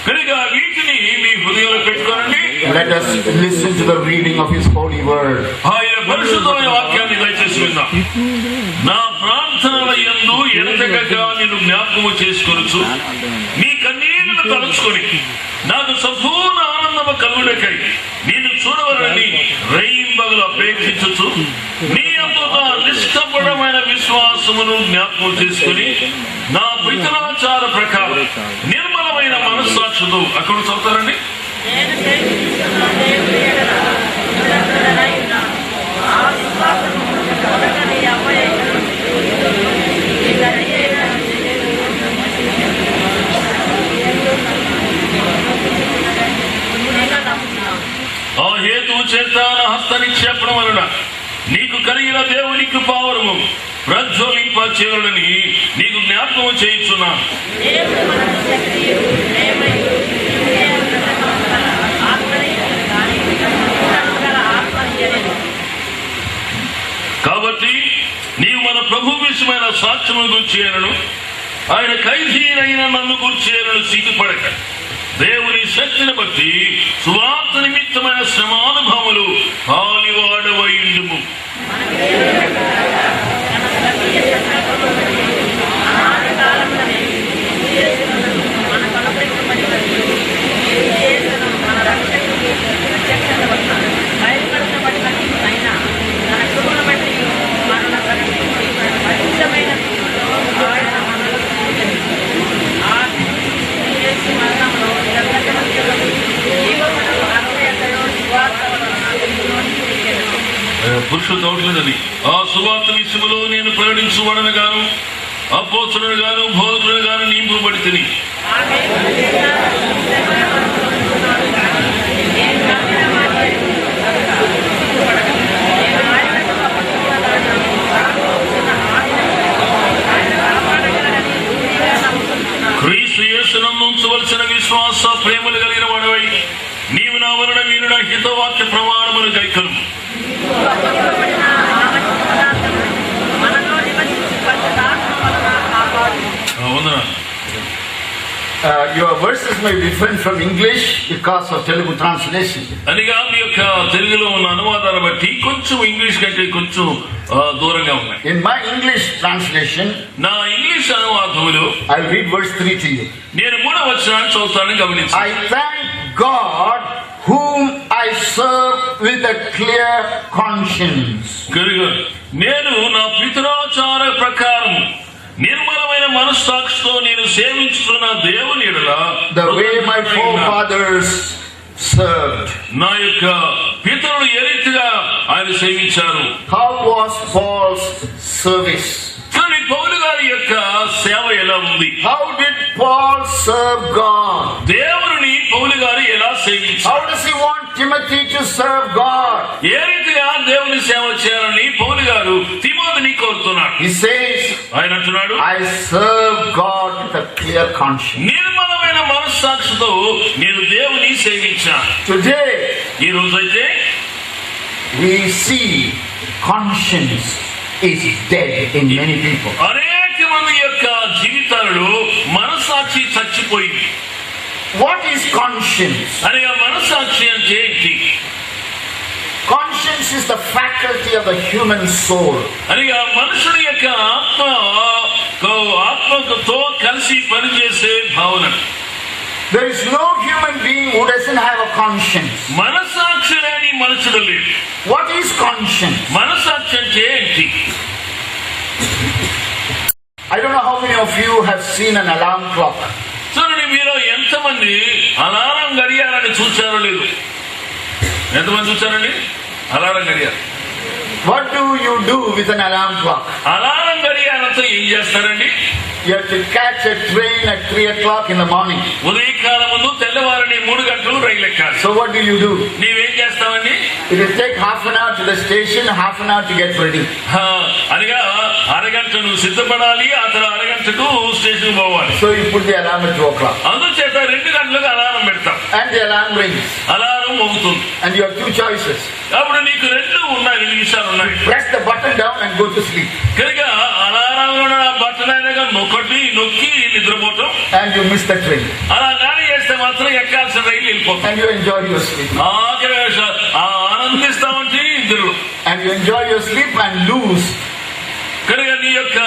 కనుక వీటిని మీ హృదయంలో పెట్టుకోనండి. let us listen to the reading of his holy word. ఆయన పరిశుద్ధమైన వాక్యాన్ని దయచేసి విందాం. నా ప్రార్థనల యందు ఎడతెగక నిన్ను జ్ఞాపకము చేసుకొనుచు నీ కన్నీళ్లను తలుచుకొని నాకు సంపూర్ణ ఆనందము కలుగుటకై నేను చూడవలని రేయింబగలు అపేక్షించుచు నీ యందు నా నిష్కపటమైన విశ్వాసమును జ్ఞాపకం చేసుకుని నా పితరాచార ప్రకారం నిర్మలమైన మనస్సాక్షితో అక్కడ చదువుతారండి. ఆ హేతువు చేత నా హస్త నిక్షేపణ వలన నీకు కలిగిన దేవుని కృపావరము ప్రజ్వలింప చేయాలని నీకు జ్ఞాపకం చేయించున్నాను. కాబట్టి నీవు మన ప్రభు విషయమైన సాక్ష్యము గురించి ఆయన ఖైదీనైన నన్ను గురించి సిగ్గుపడక దేవుని శక్తిని బట్టి సువార్త నిమిత్తమైన శ్రమానుభవములు పాలివాడవైండుము. పురుషుడు తోటలేదని ఆ సువార్త విషయంలో నేను ప్రకటించువాడను గాను అపోస్తలుడు గాను బోధకుడు గాను నియమింపబడి తిని క్రీస్తు యేసునందు ఉంచవలసిన విశ్వాస ప్రేమలు కలిగిన వాడవై నీవు నా వలన వీరుడ హితవాక్య ప్రమాణములు గైకను. Your verses may be different from English because of Telugu translation. అనగా మీ యొక్క తెలుగులో ఉన్న అనువాదాన్ని బట్టి కొంచెం ఇంగ్లీష్ కంటే కొంచెం దూరంగా ఉన్నాయి. In my English translation, నా English అనువాదములో I'll read verse 3 to you. నేను 3వ వచనాన్ని చదువుతాను, గమనించండి. I thank God whom I serve with a clear conscience. నేను నా పితరాచార ప్రకారం నిర్మలమైన మనస్సాక్షితో నేను సేవించుతున్న దేవుని ఎడల the way my forefathers served. నా యొక్క పితరులు ఏ రీతిగా ఆయన సేవించారు. How was Paul's service? పౌలు గారి యొక్క సేవ ఎలా ఉంది? How did Paul serve God? దేవుని పౌలు గారు ఎలా సేవించారు? How does he want Timothy to serve God? ఏ రీతిగా He says, ఆయన అంటున్నాడు, I serve God with a clear conscience. నిర్మలమైన మనస్సాక్షితో నేను దేవుని సేవించాను. Today, ఈ రోజైతే we see conscience is dead in many people. అనేక మంది యొక్క జీవితాలలో మనస్సాక్షి చచ్చిపోయింది. What is conscience? అని ఆ మనస్సాక్షి అంటే ఏంటి? Conscience is the faculty of the human soul. అని ఆ మనుషుని యొక్క ఆత్మతో కలిసి పనిచేసే భావన. There is no human being who doesn't have a conscience. మనస్సాక్షి లేని మనుషుడు లేడు. What is conscience? మనస్సాక్షి అంటే ఏంటి? I don't know how many of you have seen an alarm clock. చూడండి, మీలో ఎంతమంది అలారం గడియారాన్ని చూచారో లేదు? ఎంతమంది చూచారండి అలారం గడియారం? What do you do with an alarm clock? Alarm గడియారంతో ఏం చేస్తారండి? You have to catch a train at 3 o'clock in the morning. ఉదయకాలం ముందు తెల్లవారని 3 గంటలు రైలు ఎక్కాలి. So what do you do? నీవేం చేస్తావండి? It will take half an hour to the station, half an hour to get ready. అనగా అరగంట నువ్వు సిద్ధపడాలి, ఆ తర్వాత అరగంటకు స్టేషన్ పోవాలి. So you put the alarm at 2 o'clock. అందుచేత 2 గంటలకు అలారం పెడతాం. And the alarm rings. Alarm మోగుతుంది. And you have 2 choices. అప్పుడు నీకు 2 విషయాలు ఉన్నాయి. Press the button down and go to sleep. కనుక అలారంలో బట్టలు అయినగా నొక్కి నిద్రపోవటం. And you miss the train. అలా గాలి చేస్తే మాత్రం ఎక్కాల్సిన రైలు వెళ్ళిపోతాం. And you enjoy your sleep. ఆనందిస్తామంటే ఇద్దరు. And you enjoy your sleep and lose. కనుక నీ యొక్క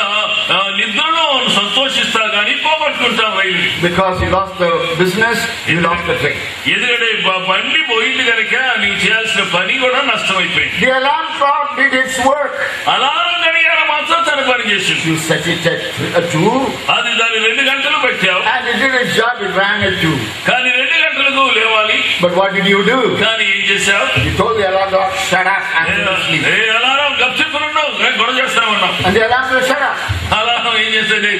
నిద్రలో సంతోషిస్తా కానీ పోగొట్టుకుంటాం రైలు. Because you lost the business, you lost the train. ఎందుకంటే బండి పోయింది కనుక నీవు చేయాల్సిన పని కూడా నష్టమైపోయింది. The alarm clock did its work. Alarm గడియారం మాత్రం తన పని చేసింది. You set it at 2. అది దాన్ని 2 గంటలు పెట్టావు. And it did its job, it rang at 2. కానీ 2 గంటలకు లేవాలి. But what did you do? కానీ ఏం చేశావు? You told the alarm clock, shut up and go to sleep. Alarm గప్చిప్పులున్నావు, గొడవ చేస్తామన్నావు. And the alarm said, shut up. Alarm ఏం చేసేది?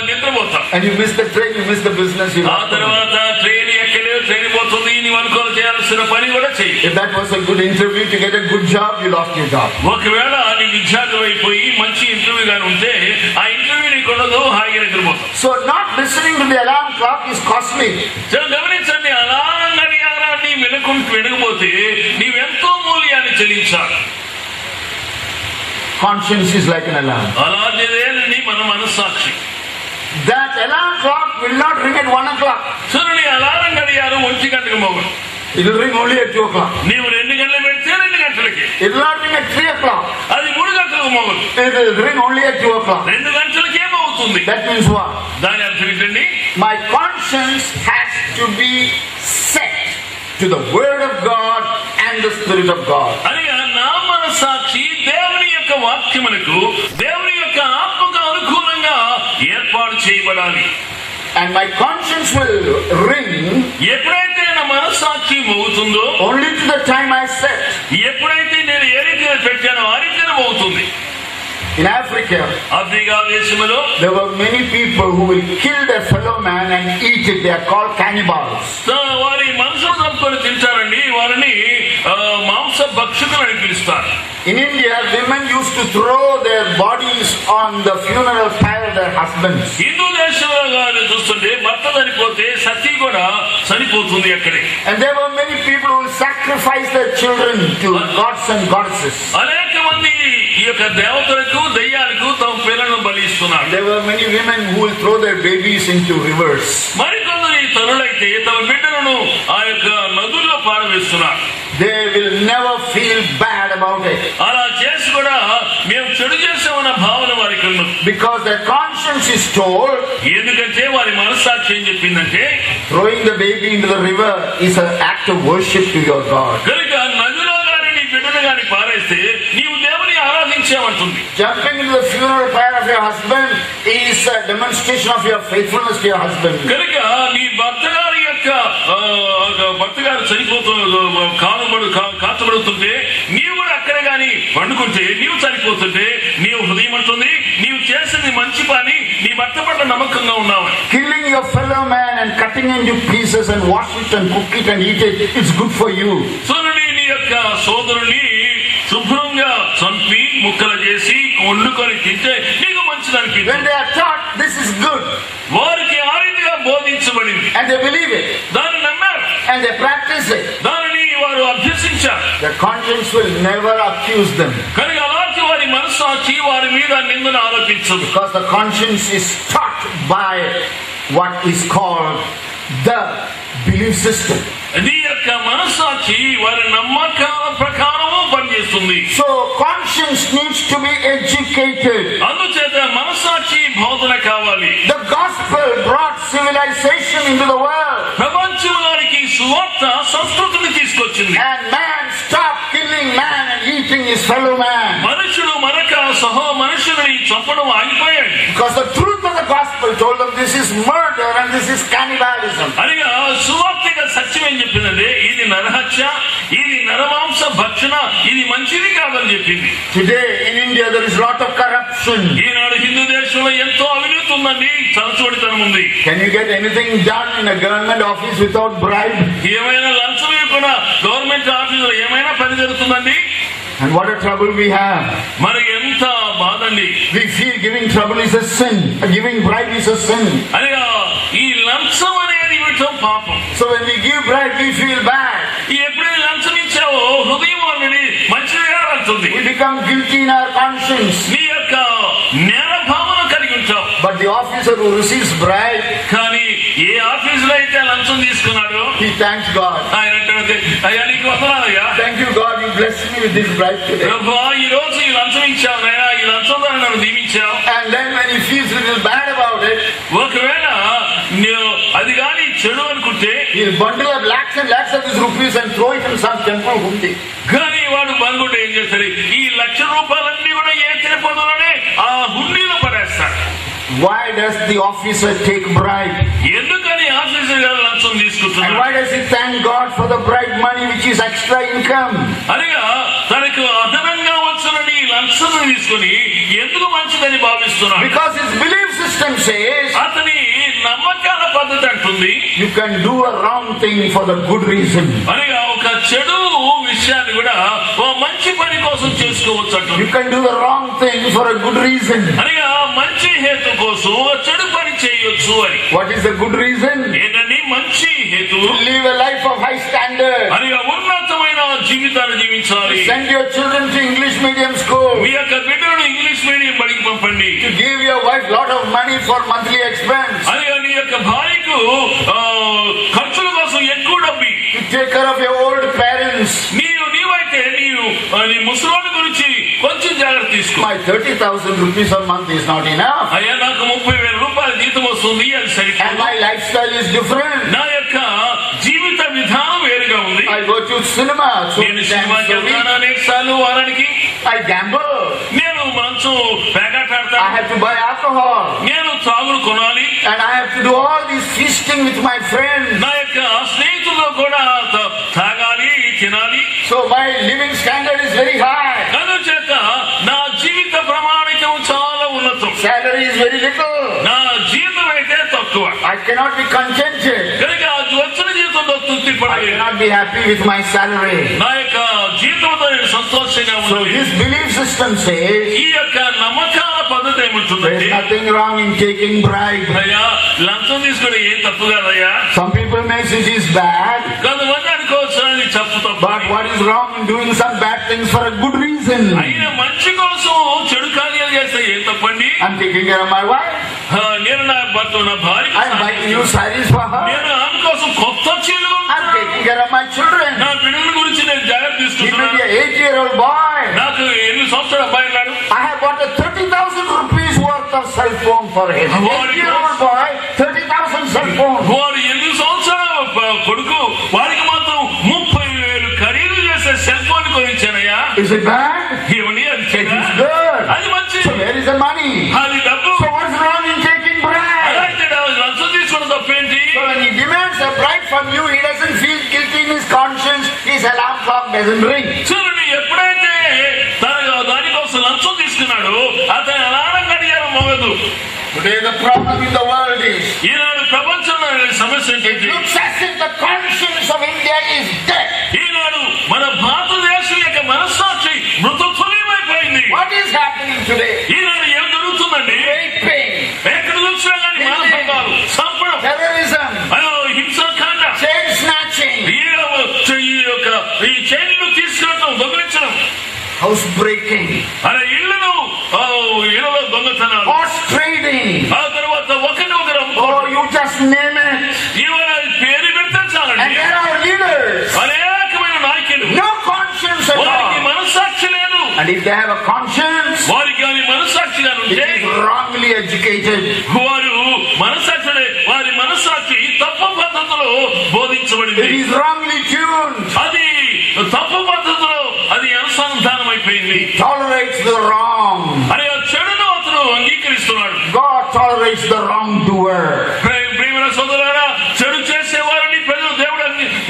నిద్రపోతాం. And you miss the train, you miss the business. ఆ తర్వాత ట్రైన్ ఎక్కలేదు, ట్రైన్ పోతుంది, నీవు అనుకోవాలి చేయాల్సిన పని కూడా చెయ్యి. If that was a good interview to get a good job, you lost your job. ఒకవేళ నీ విద్యార్థి అయిపోయి మంచి ఇంటర్వ్యూ గాని ఉంటే ఆ ఇంటర్వ్యూ నీకు ఉండదు, హాయిగా నిద్రపోతాం. So not listening to the alarm clock is costly. గమనించండి, అలారం గడియారాన్ని వినకపోతే నీవెంతో మూల్యాన్ని చెల్లించాలి. Conscience is like an alarm. అలాంటిదేనండి మన మనస్సాక్షి. That alarm clock will not ring at 1 o'clock. చూడండి, అలారం గడియారం 1 గంటకు మోగదు. It will ring only at 2 o'clock. నీవు 2 గంటలు పెడితే 2 గంటలకి. It will not ring at 3 o'clock. అది 3 గంటలకు మోగదు. It will ring only at 2 o'clock. 2 గంటలకే మోగుతుంది. That means what? దాని అర్థం ఏంటండి? My conscience has to be set to the word of God and the spirit of God. అనగా నా మనస్సాక్షి దేవుని యొక్క వాక్యమునకు, దేవుని యొక్క ఆత్మకు అనుకూలంగా ఏర్పాటు చేయబడాలి. And my conscience will ring ఎప్పుడైతే నా మనస్సాక్షి మోగుతుందో only to the time I set. ఎప్పుడైతే నేను ఏ రీతిగా పెట్టానో ఆ రీతిగా మోగుతుంది. In Africa, ఆఫ్రికా దేశంలో there were many people who will kill their fellow man and eat it. They are called cannibals. వారి మనుషులు చంపుకొని తింటారండి, వారిని మాంస భక్షకులు అని పిలుస్తారు. In India, women used to throw their bodies on the funeral pyre of their husbands. Hindu దేశంలో చూస్తుంటే భర్త చనిపోతే సతీ కూడా చనిపోతుంది అక్కడే. And there were many people who sacrificed their children to gods and goddesses. అనేక మంది ఈ యొక్క దేవతలకు, దయ్యాలకు తమ పిల్లలను బలిస్తున్నారు. There were many women who will throw their babies into rivers. మరికొందరు తరులైతే తమ బిడ్డలను ఆ యొక్క నదుల్లో పారవేస్తున్నారు. They will never feel bad about it. అలా చేసి కూడా మేము చెడు చేసామన్న భావన వారికి ఉన్నది. Because their conscience is told, ఎందుకంటే వారి మనస్సాక్షి ఏం చెప్పిందంటే throwing the baby into the river is an act of worship to your God. కనుక నదిలో గాని నీ బిడ్డను గాని పారేస్తే నీవు దేవుని ఆరాధించామంటుంది. Jumping into the funeral pyre of your husband is a demonstration of your faithfulness to your husband. కనుక నీ భర్త గారి యొక్క చనిపోతున్న కాచబడుతుంటే నీవు కూడా అక్కడ గాని పండుకుంటే నీవు చనిపోతుంటే నీవు హృదయం అంటుంది నీవు చేసింది మంచి పని, నీ భర్త పట్ల నమ్మకంగా ఉన్నావు. Killing your fellow man and cutting into pieces and wash it and cook it and eat it, it's good for you. చూడండి, నీ యొక్క సోదరుని శుభ్రంగా చంపి ముక్కలు చేసి చేసి వండుకొని తింటే నీకు మంచిది When అనిపించింది. they are taught this is good వారికి ఆ రీతిగా బోధించబడింది, and they believe it దాన్ని నమ్మారు, and they practice it, దానిని వారు అభ్యసించారు. their conscience will never accuse them కనుక అలాంటి వారి మనస్సాక్షి వారి మీద నిందను ఆరోపించదు. because the conscience is taught by what is called the belief system. నీ యొక్క మనస్సాక్షి వారి నమ్మకాల ప్రకారము పనిచేస్తుంది. So conscience needs to be educated. అందుచేత మనస్సాక్షి బోధన కావాలి. The gospel brought civilization into the world, ప్రపంచంలోనికి సువార్త సంస్కృతిని తీసుకొచ్చింది. and man stopped killing man and eating his fellow man మనుషుడు మరొక మనుషులని చంపడం ఆగిపోయాడు. because the truth of the gospel told them this is murder and this is cannibalism. అనగా సువార్తిక సత్యం ఏం చెప్పిందంటే ఇది నరహత్య, ఇది నరమాంస భక్షణ, ఇది మంచిది కాదని చెప్పింది. Today in India there is lot of corruption. ఈనాడు హిందూ దేశంలో ఎంతో అవినీతి ఉందండి, తలచోడితనం ఉంది. Can you get anything done in a government office without bribe? ఏమైనా లంచం ఇవ్వకుండా గవర్నమెంట్ ఆఫీసులో ఏమైనా పని జరుగుతుందండి? And what a trouble we have. మరి ఎంత బాధండి. We feel giving trouble is a sin. Giving bribe is a sin. అనగా ఈ లంచం అనేది ఇవ్వటం పాపం. So when we give bribe we feel bad. ఎప్పుడైనా లంచం ఇచ్చావో హృదయం అనేది మంచిగా అంటుంది. We become guilty in our conscience. నీ యొక్క నేర భావన కలిగి ఉంటావు. But the officer who receives bribe, కానీ ఏ ఆఫీసులో అయితే లంచం తీసుకున్నాడో he thanks God. ఆయన అంటే, అయ్యా నీకు వందనాలయ్యా, Thank you God, you blessed me with this bribe today. ప్రభువా ఈ రోజు ఈ లంచం ఇచ్చావు నాయనా, ఈ లంచంతో నన్ను దీవించావు. And then when he feels a little bad about it, ఒకవేళ నువ్వు అది కానీ చెడు అనుకుంటే he'll bundle up lakhs and lakhs of these rupees and throw it in some temple hundi. కానీ వాడు బనుకుంటే ఏం చేస్తాడు, ఈ రూపాయలన్నీ కూడా ఏ తిరుపతిలోనే ఆ హుండీలో పడేస్తాడు. Why does the officer take bribe? ఎందుకని ఆఫీసర్ గారు లంచం And తీసుకుంటున్నాడు? why does he thank God for the bribe money which is extra income? అనగా తనకు అదనంగా వచ్చినని ఈ లంచం తీసుకొని ఎందుకు మంచిదని భావిస్తున్నాడు? Because his belief system says అతని నమ్మకాల పద్ధతి అంటుంది you can do a wrong thing for the good reason. అనగా ఒక చెడు విషయాన్ని కూడా ఓ మంచి పని కోసం చేసుకోవచ్చు అంటుంది. You can do the wrong thing for a good reason. అనగా మంచి హేతు కోసం ఓ చెడు పని చేయొచ్చు అని. What is the good reason? ఏంటండి మంచి హేతు? To live a life of high standard. అనగా ఉన్నతమైన జీవితాన్ని జీవించాలి. Send your children to English medium school. మీ యొక్క బిడ్డను ఇంగ్లీష్ మీడియం బడికి పంపండి. To give your wife lot of money for monthly expense. అనగా నీ యొక్క భార్యకు ఖర్చుల కోసం ఎక్కువ డబ్బు. To take care of your old parents. నీవైతే నీ ముసలోని గురించి కొంచెం జాగ్రత్త తీసుకో. My 30,000 rupees a month is not enough. అయ్యా నాకు 30,000 రూపాయల జీతం వస్తుంది, అది And సరిపోదు. my lifestyle is different. నా యొక్క జీవిత విధానం వేరుగా ఉంది. I go to cinema. So నేను సినిమాకి వెళ్తాను అనేక సార్లు వారానికి. I gamble. నేను మంచం పేకాట I ఆడతాను. have to buy alcohol. నేను త్రాగులు కొనాలి. And I have to do all this feasting with my friends. నా యొక్క స్నేహితుల్లో కూడా తాగాలి, తినాలి. So my living standard is very high. అందుచేత నా జీవిత ప్రమాణికం చాలా ఉన్నతం. Salary is very little. నా జీతం అయితే తక్కువ. I cannot be contented. కనుక వచ్చిన జీతంతో తృప్తి I పడాలి. cannot be happy with my salary. నా యొక్క జీతంతో నేను సంతోషంగా So ఉండాలి. this belief system says ఈ యొక్క నమ్మకాల పద్ధతి there ఏముంటుందంటే, is nothing wrong in taking bribe. అయ్యా లంచం తీసుకుని ఏం తప్పు కాదయ్యా. Some people may say it is bad. కొంతమంది అనుకోవచ్చు అది తప్పు తప్పు. But what is wrong in doing some bad things for a good reason? అయినా మంచి కోసం చెడు కార్యాలు చేస్తే ఏం తప్పండి? I'm taking care of my wife. నేను నా భర్త నా భార్య I'm buying new sarees for her. నేను ఆమె కోసం కొత్త చీరలు I'm taking care of my children. నా పిల్లల గురించి నేను జాగ్రత్త He may తీసుకుంటున్నాను. be an 8-year-old boy. నాకు 8 సంవత్సరాల అబ్బాయి ఉన్నాడు. I have bought a 30,000 rupees worth of cell phone for him. 8-year-old boy, 30,000 cell phone. వాడు 8 సంవత్సరాల కొడుకు, వాడికి మాత్రం 30,000 ఖరీదు చేసే సెల్ ఫోన్ కొనిచ్చానయ్యా. Is it bad? ఏమని అది It చెడ్డా? is good. అది మంచి, So where is the money? అది డబ్బు. So what's wrong in taking bribe? అలాంటి లంచం తీసుకోవడం తప్పేంటి? So when he demands a bribe from you, he doesn't feel guilty in his conscience. His alarm clock doesn't ring. చూడండి, ఎప్పుడైతే దానికోసం లంచం తీసుకున్నాడు అతని అలారం గడియారం మోగదు. Today the problem in the world is ఈనాడు ప్రపంచంలో సమస్య it ఏంటంటే, looks as if the conscience of India is dead. ఈనాడు మన భారతదేశం యొక్క మనస్సాక్షి మృతతుల్యమైపోయింది. What is happening today? ఈనాడు ఏం జరుగుతుందండి? Raping, ఎక్కడ చూసినా కానీ మానభంగాలు, చంపడం, terrorism, హింసాకాండ, chain snatching, ఈ చైన్లు తీసుకెళ్ళడం, దొంగిలించడం, house breaking, అలా ఇళ్లలో దొంగతనాలు, horse trading. ఆ తర్వాత ఒకరిని ఒకరు Oh, you just name it. ఇవాళ పేరు పెడితే And చాలండి. there are leaders, అనేకమైన నాయకులు, no conscience at వారికి all. మనస్సాక్షి లేదు. And if they have a conscience, వారికి కానీ మనస్సాక్షిగా it ఉంటే is wrongly educated. వారు మనస్సాక్షి, వారి మనస్సాక్షి తప్పు పద్ధతిలో It బోధించబడింది. is wrongly tuned. అది తప్పు పద్ధతిలో అది అనుసంధానం అయిపోయింది. Tolerates the wrong. అని ఆ చెడును అతను అంగీకరిస్తున్నాడు. God tolerates the wrongdoer. ప్రియమైన సోదరులారా, చెడు చేసేవారిని ప్రజలు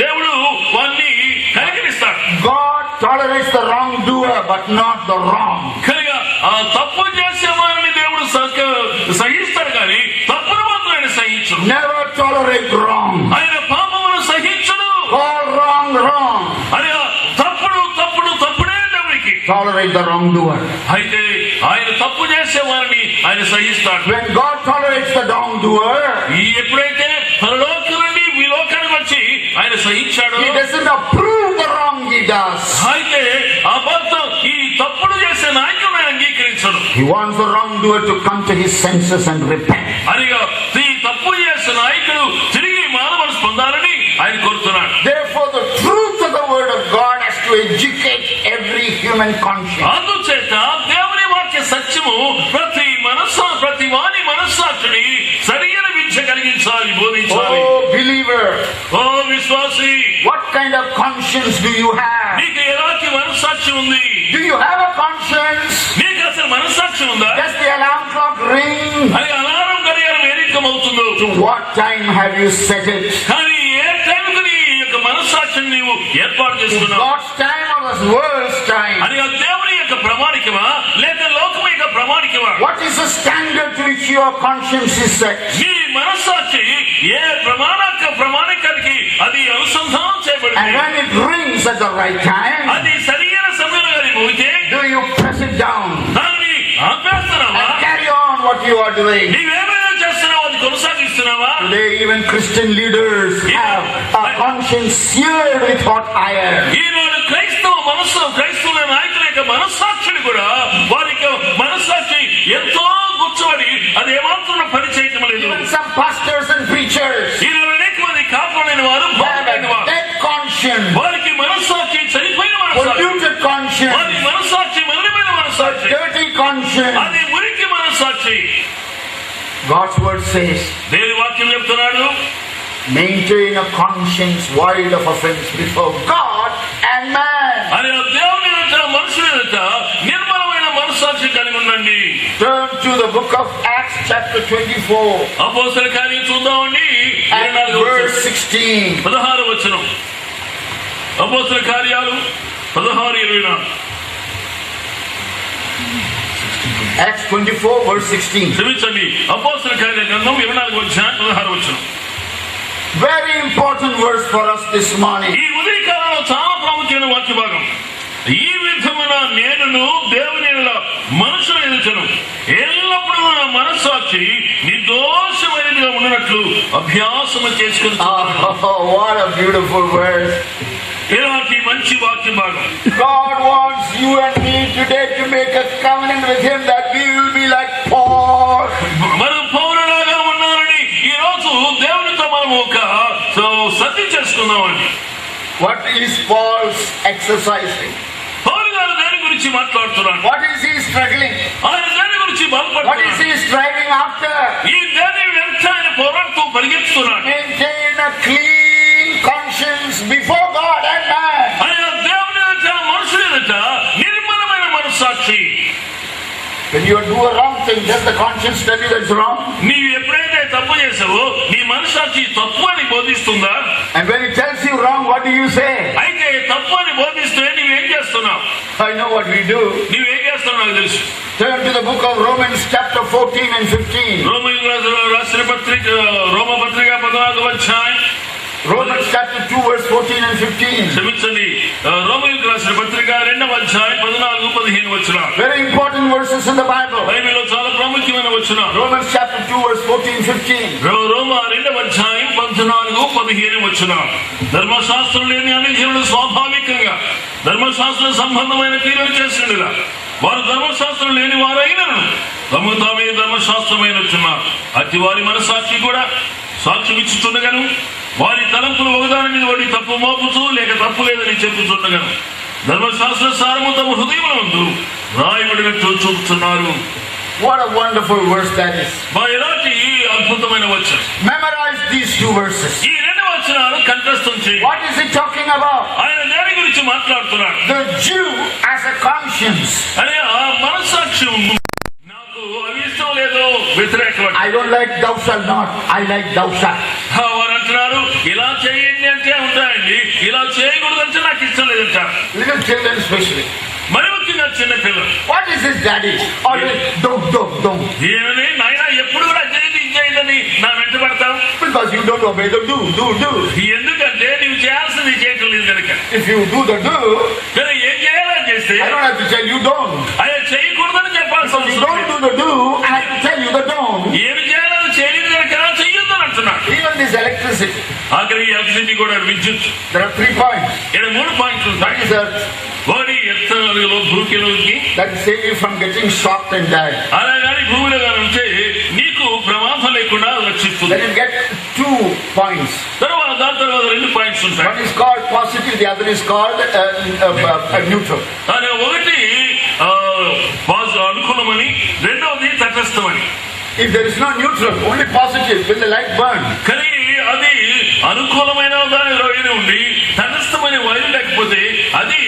దేవుడు వారిని కనికరిస్తాడు. God tolerates the wrongdoer, but not the wrong. కనుక ఆ తప్పు చేసేవారిని దేవుడు సహిస్తాడు కానీ తప్పును మాత్రం ఆయన సహించడు. Never tolerate wrong. ఆయన పాపమును సహించడు. Call wrong wrong. అని తప్పుడే దేవుడికి. Tolerate the wrongdoer. అయితే ఆయన తప్పు చేసేవారిని ఆయన సహిస్తాడు. When God tolerates the wrongdoer, ఎప్పుడైతే పరలోకం నుండి ఈ లోకానికి వచ్చి ఆయన సహించాడు, He doesn't approve the wrong he does. అయితే అబద్ధం ఈ తప్పుడు చేసే నాయకుడు ఆయన అంగీకరించడు. He wants the wrongdoer to come to his senses and repent. అనిగా ఈ తప్పు చేసే నాయకుడు తిరిగి మానవను పొందాలని ఆయన కోరుతున్నాడు. Therefore, the truth of the word of God has to educate every human conscience. అందుచేత దేవుని వాక్య సత్యము ప్రతి వాని మనస్సాక్షిని సరైన విద్య కలిగించాలి, బోధించాలి. Oh, believer, ఓ విశ్వాసి, what kind of conscience do you have? నీకు ఎలాంటి మనస్సాక్షి ఉంది? Do you have a conscience? నీకు అసలు మనస్సాక్షి ఉందా? Does the alarm clock ring? అది అలారం గడియారం ఏ రీతం అవుతుందో, To what time have you set it? కానీ ఏ టైంకు నీ యొక్క మనస్సాక్షిని నీవు ఏర్పాటు చేసుకున్నావు? God's time or the world's time? అని దేవుని యొక్క ప్రామాణికమా లేక లోకం యొక్క ప్రామాణికమా? What is the standard to which your conscience is set? నీ మనస్సాక్షి ఏ ప్రామాణికానికి అది అనుసంధానం And చేయబడింది. when it rings at the right time, అది సరైన సమయంలో కానీ మోగితే do you press it down దాన్ని ఆపేస్తున్నావా? and carry on what you are doing? నీవేమైనా చేస్తున్నావా? అది కొనసాగిస్తున్నావా? Today, even Christian leaders have a conscience seared with hot iron. ఈనాడు క్రైస్తవ నాయకుల యొక్క మనస్సాక్షిని కూడా వారి మనస్సాక్షి ఎంతో గుచ్చబడి అది ఏమాత్రం పని చేయటం లేదు. Even some pastors and preachers ఈనాడు అనేక మంది కాపాడైన వారు, have బాగుపడిన a వారు, dead conscience, వారికి మనస్సాక్షి చనిపోయిన మనస్సాక్షి, polluted conscience, వారి మనస్సాక్షి మలినమైన a మనస్సాక్షి, dirty conscience. అది మురికి మనస్సాక్షి. God's word says, దేవుని వాక్యం చెప్తున్నాడు, maintain a conscience void of offense before God and man. అని దేవుని ఎదుట మనుషుల ఎదుట నిర్మలమైన మనస్సాక్షి కలిగి ఉండండి. Turn to the book of Acts chapter 24 అపోస్తల కార్యం చూద్దామండి. and verse 16. 16వ వచనం. అపోస్తల కార్యాలు 16:24. Acts 24 verse 16. క్షమించండి, అపోస్తల కార్య గ్రంథం 24వ అధ్యాయం 16వ వచనం. Very important verse for us this morning. ఈ ఉదయకాలంలో చాలా ప్రాముఖ్యమైన వాక్య భాగం. ఈ విధమున నేనును దేవుని మనుషుల ఎదుటను ఎల్లప్పుడూ నా మనస్సాక్షి నిర్దోషమైనదిగా ఉన్నట్లు అభ్యాసము చేసుకుని. Oh, what a beautiful verse. ఇలాంటి మంచి వాక్య భాగం. God wants you and me today to make a covenant with Him that we will be like Paul. మనం పౌరులాగా ఉన్నారని ఈ రోజు దేవునితో మనం ఒక సత్యం చేసుకుందామండి. What is Paul's exercising? పౌలు గారు దేని గురించి మాట్లాడుతున్నాడు? What is he struggling? ఆయన దేని గురించి What is బాధపడుతున్నాడు? he striving after? ఈ దేని వెంట ఆయన పోరాడుతూ పరిగెత్తుతున్నాడు. Maintain a clean conscience before God and man. ఆయన దేవుని ఎదుట, మనుషుల ఎదుట నిర్మలమైన మనస్సాక్షి. When you do a wrong thing, does the conscience tell you that's wrong? నీవు ఎప్పుడైతే తప్పు చేసావో నీ మనస్సాక్షి తప్పు అని బోధిస్తుందా? And when it tells you wrong, what do you say? అయితే తప్పు అని బోధిస్తే నువ్వేం చేస్తున్నావు? I know what we do. నువ్వేం చేస్తున్నావు నాకు తెలుసు. Turn to the book of Romans chapter 14 and 15. రాసిన పత్రిక రోమపత్రిక 14వ అధ్యాయం. Romans chapter 2 verse 14 and 15. క్షమించండి, రోమీయులకు రాసిన పత్రిక పత్రిక 2వ అధ్యాయం 14-15 వచనాలు. Very important verses in the Bible. బైబిల్లో చాలా ప్రాముఖ్యమైన వచనాలు. Romans chapter 2 verse 14-15. రోమా 2వ అధ్యాయం 14-15 వచనాలు. ధర్మశాస్త్రం లేని అన్ని జనులు స్వాభావికంగా ధర్మశాస్త్ర సంబంధమైన క్రియలు చేసిండిలా వారు ధర్మశాస్త్రం లేని వారైనను తమ తామే ధర్మశాస్త్రమైనట్టున్నారు. అతి వారి మనసాక్షి కూడా సాక్ష్యం ఇచ్చుచుండగాను వారి తలంపులు ఒకదాని మీద వాడి తప్పు మోపుతూ లేక తప్పు లేదని చెప్పుచుండగాను ధర్మశాస్త్ర సారము తమ హృదయమునందు రాయబడినట్టు చూపుతున్నారు. What a wonderful verse that is. ఎలాంటి అద్భుతమైన వచనం. Memorize these two verses. ఈ 2 వచనాలు కంఠస్థం చేయండి. What is he talking about? ఆయన దేని గురించి మాట్లాడుతున్నాడు? The Jew as a conscience. అనే ఆ మనసాక్ష్యం నాకు అవి ఇష్టం లేదు వ్యతిరేకం. I don't like thou shalt not. I like thou shalt. వారు అంటున్నారు ఇలా చేయండి అంటే ఉంటాయండి, ఇలా చేయకూడదు అంటే నాకు ఇష్టం లేదంటారు. Little children especially. మరి ముఖ్యంగా చిన్న పిల్లలు. What is this daddy? Always don't. ఏమని నాయన ఎప్పుడు కూడా చేయండి ఇచ్చేయండి నా వెంట పడతావు. Because you don't obey the do. ఎందుకంటే నువ్వు చేయాల్సింది చేయటం లేదు కనుక. If you do the do, కానీ ఏం చేయాలని చేస్తే I don't have to tell you don't. అదే చేయకూడదని చెప్పాల్సి So you don't do the do, I have to tell you the don't. ఏమి చేయాలని చేయలేదు కనుక చెయ్యొద్దు అని అంటున్నాడు. Even this electricity. ఆఖరి ఎలక్ట్రిసిటీ కూడా విద్యుత్. There are 3 points. ఇక్కడ 3 పాయింట్లు ఉంటాయి. That is earth. వాడి ఎత్తలో భూమిలోకి That save you from getting shocked and die. అలా కానీ భూమిలో కానీ ఉంటే నీకు ప్రమాదం లేకుండా రక్షిస్తుంది. Then you get 2 points. దాని తర్వాత 2 పాయింట్స్ ఉంటాయి. One is called positive, the other is called neutral. అనే ఒకటి అనుకూలమని, రెండవది తటస్థమని. If there is no neutral, only positive, will the light burn? కానీ అది అనుకూలమైన దాని వైరు ఉండి తటస్థమైన వైరు లేకపోతే అది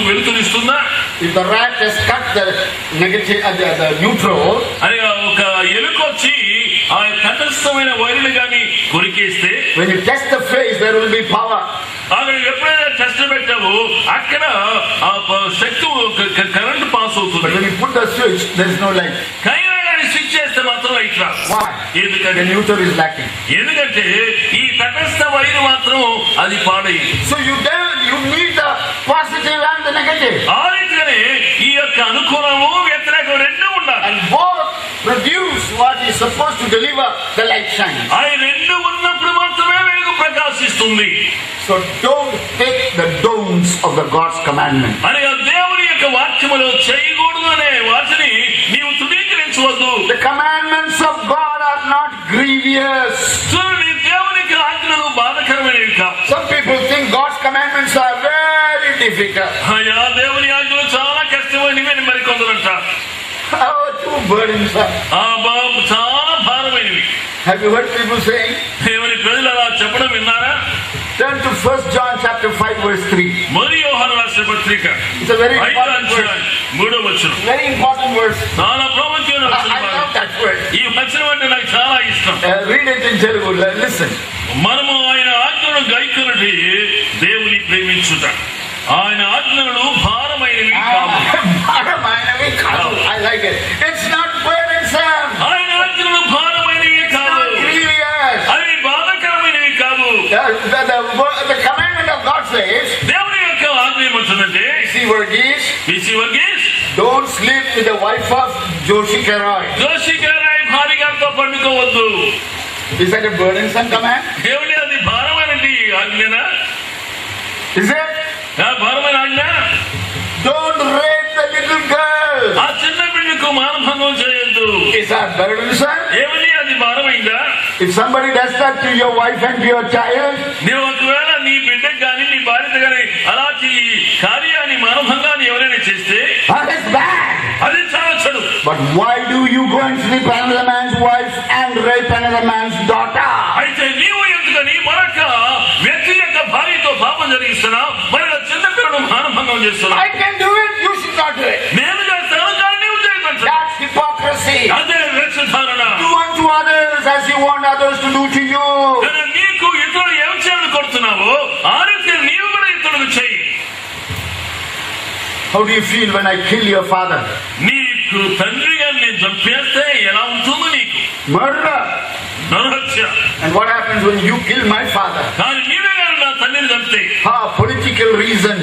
వెలుతునిస్తుందా? If the rat has cut the negative, the neutral, అని ఒక ఎలుక వచ్చి ఆ తటస్థమైన వైరులు కానీ కొరికేస్తే when you test the face, there will be power. అక్కడ ఎప్పుడైనా టెస్ట్ పెట్టావో అక్కడ ఆ శక్తి కరెంట్ పాస్ అవుతుంది. But when you put the switch, there is no light. కైనా కానీ స్విచ్ చేస్తే మాత్రం లైట్ రాదు. Why? ఎందుకంటే The neutral is lacking. ఎందుకంటే ఈ తటస్థ వైరు మాత్రం అది పాడైంది. So you need the positive and the negative. ఆ రీతిగానే ఈ యొక్క అనుకూలము వ్యతిరేకం రెండు ఉండాలి. And both produce what is supposed to deliver, the light shines. ఆ రెండు ఉన్నప్పుడు మాత్రమే వెలుగు ప్రకాశిస్తుంది. So don't take the don'ts of the God's commandment. అని దేవుని యొక్క వాక్యములో చేయకూడదు అనే వాటిని నీవు తృణీకరించవద్దు. The commandments of God are not grievous. చూడండి, దేవునికి ఆజ్ఞలు బాధకరమైనవి కావు. Some people think God's commandments are very difficult. అయ్యా దేవుని ఆజ్ఞలు చాలా కష్టమైనవి అని మరికొందరు అంటారు. Oh, too burdensome. ఆ బాబు చాలా భారమైనవి. Have you heard people saying? దేవుని ప్రజలు అలా చెప్పడం విన్నారా? Turn to 1 John chapter 5 verse 3. మొదటి యోహాను రాసిన పత్రిక It's a very 5వ important verse. అధ్యాయం 3వ వచనం. Very important verse. చాలా ప్రాముఖ్యమైన I వచనం. love that verse. ఈ వచనం అంటే నాకు చాలా ఇష్టం. Read it in Telugu. Listen. మనము ఆయన ఆజ్ఞలను గైకొనుటే దేవుని ప్రేమించుట. ఆయన ఆజ్ఞలు భారమైనవి కావు. I like it. It's not burdensome. ఆయన ఆజ్ఞలు భారమైనవి కావు. Not grievous. అవి బాధకరమైనవి కావు. The commandment of God says, దేవుని యొక్క ఆజ్ఞ ఏమంటుందంటే, see Verghese, Verghese don't sleep with the wife of Joshi Karai. Joshi గారి భార్య గారితో పండుకోవద్దు. Is that a burdensome command? దేవుని అది భారమైనది ఆజ్ఞనా? Is it? భారమైన ఆజ్ఞ. Don't rape the little girl. ఆ చిన్న బిడ్డకు మానభంగం చేయొద్దు. Is that burdensome? ఏమని అది భారమైందా? If somebody does that to your wife and to your child, నీవు ఒకవేళ నీ బిడ్డకు కానీ నీ భార్యకు కానీ అలాంటి కార్యాన్ని మానభంగాన్ని ఎవరైనా చేస్తే that is bad. అది చాలా చెడు. But why do you go and sleep with another man's wife and rape another man's daughter? అయితే నీవు ఎందుకని మరొక వ్యక్తి యొక్క భార్యతో పాపం జరిగిస్తున్నావు, మరి చిన్న పిల్లలు మానభంగం చేస్తున్నావు? I can do it, you should not do it. నేను చేస్తాను కానీ నీవు చేయవచ్చు. That's hypocrisy. అదే వేషధారణ. Do unto others as you want others to do to you. నీకు ఇతరులు ఏం చేయాలని కొడుతున్నావో ఆ రీతి నీవు కూడా ఇతరులకు చెయ్యి. How do you feel when I kill your father? నీకు తండ్రి గారిని నేను చంపేస్తే ఎలా ఉంటుందో నీకు? Murder. నరహత్య. And what happens when you kill my father? కానీ నీవే కానీ నా తండ్రిని చంపితే Political reason,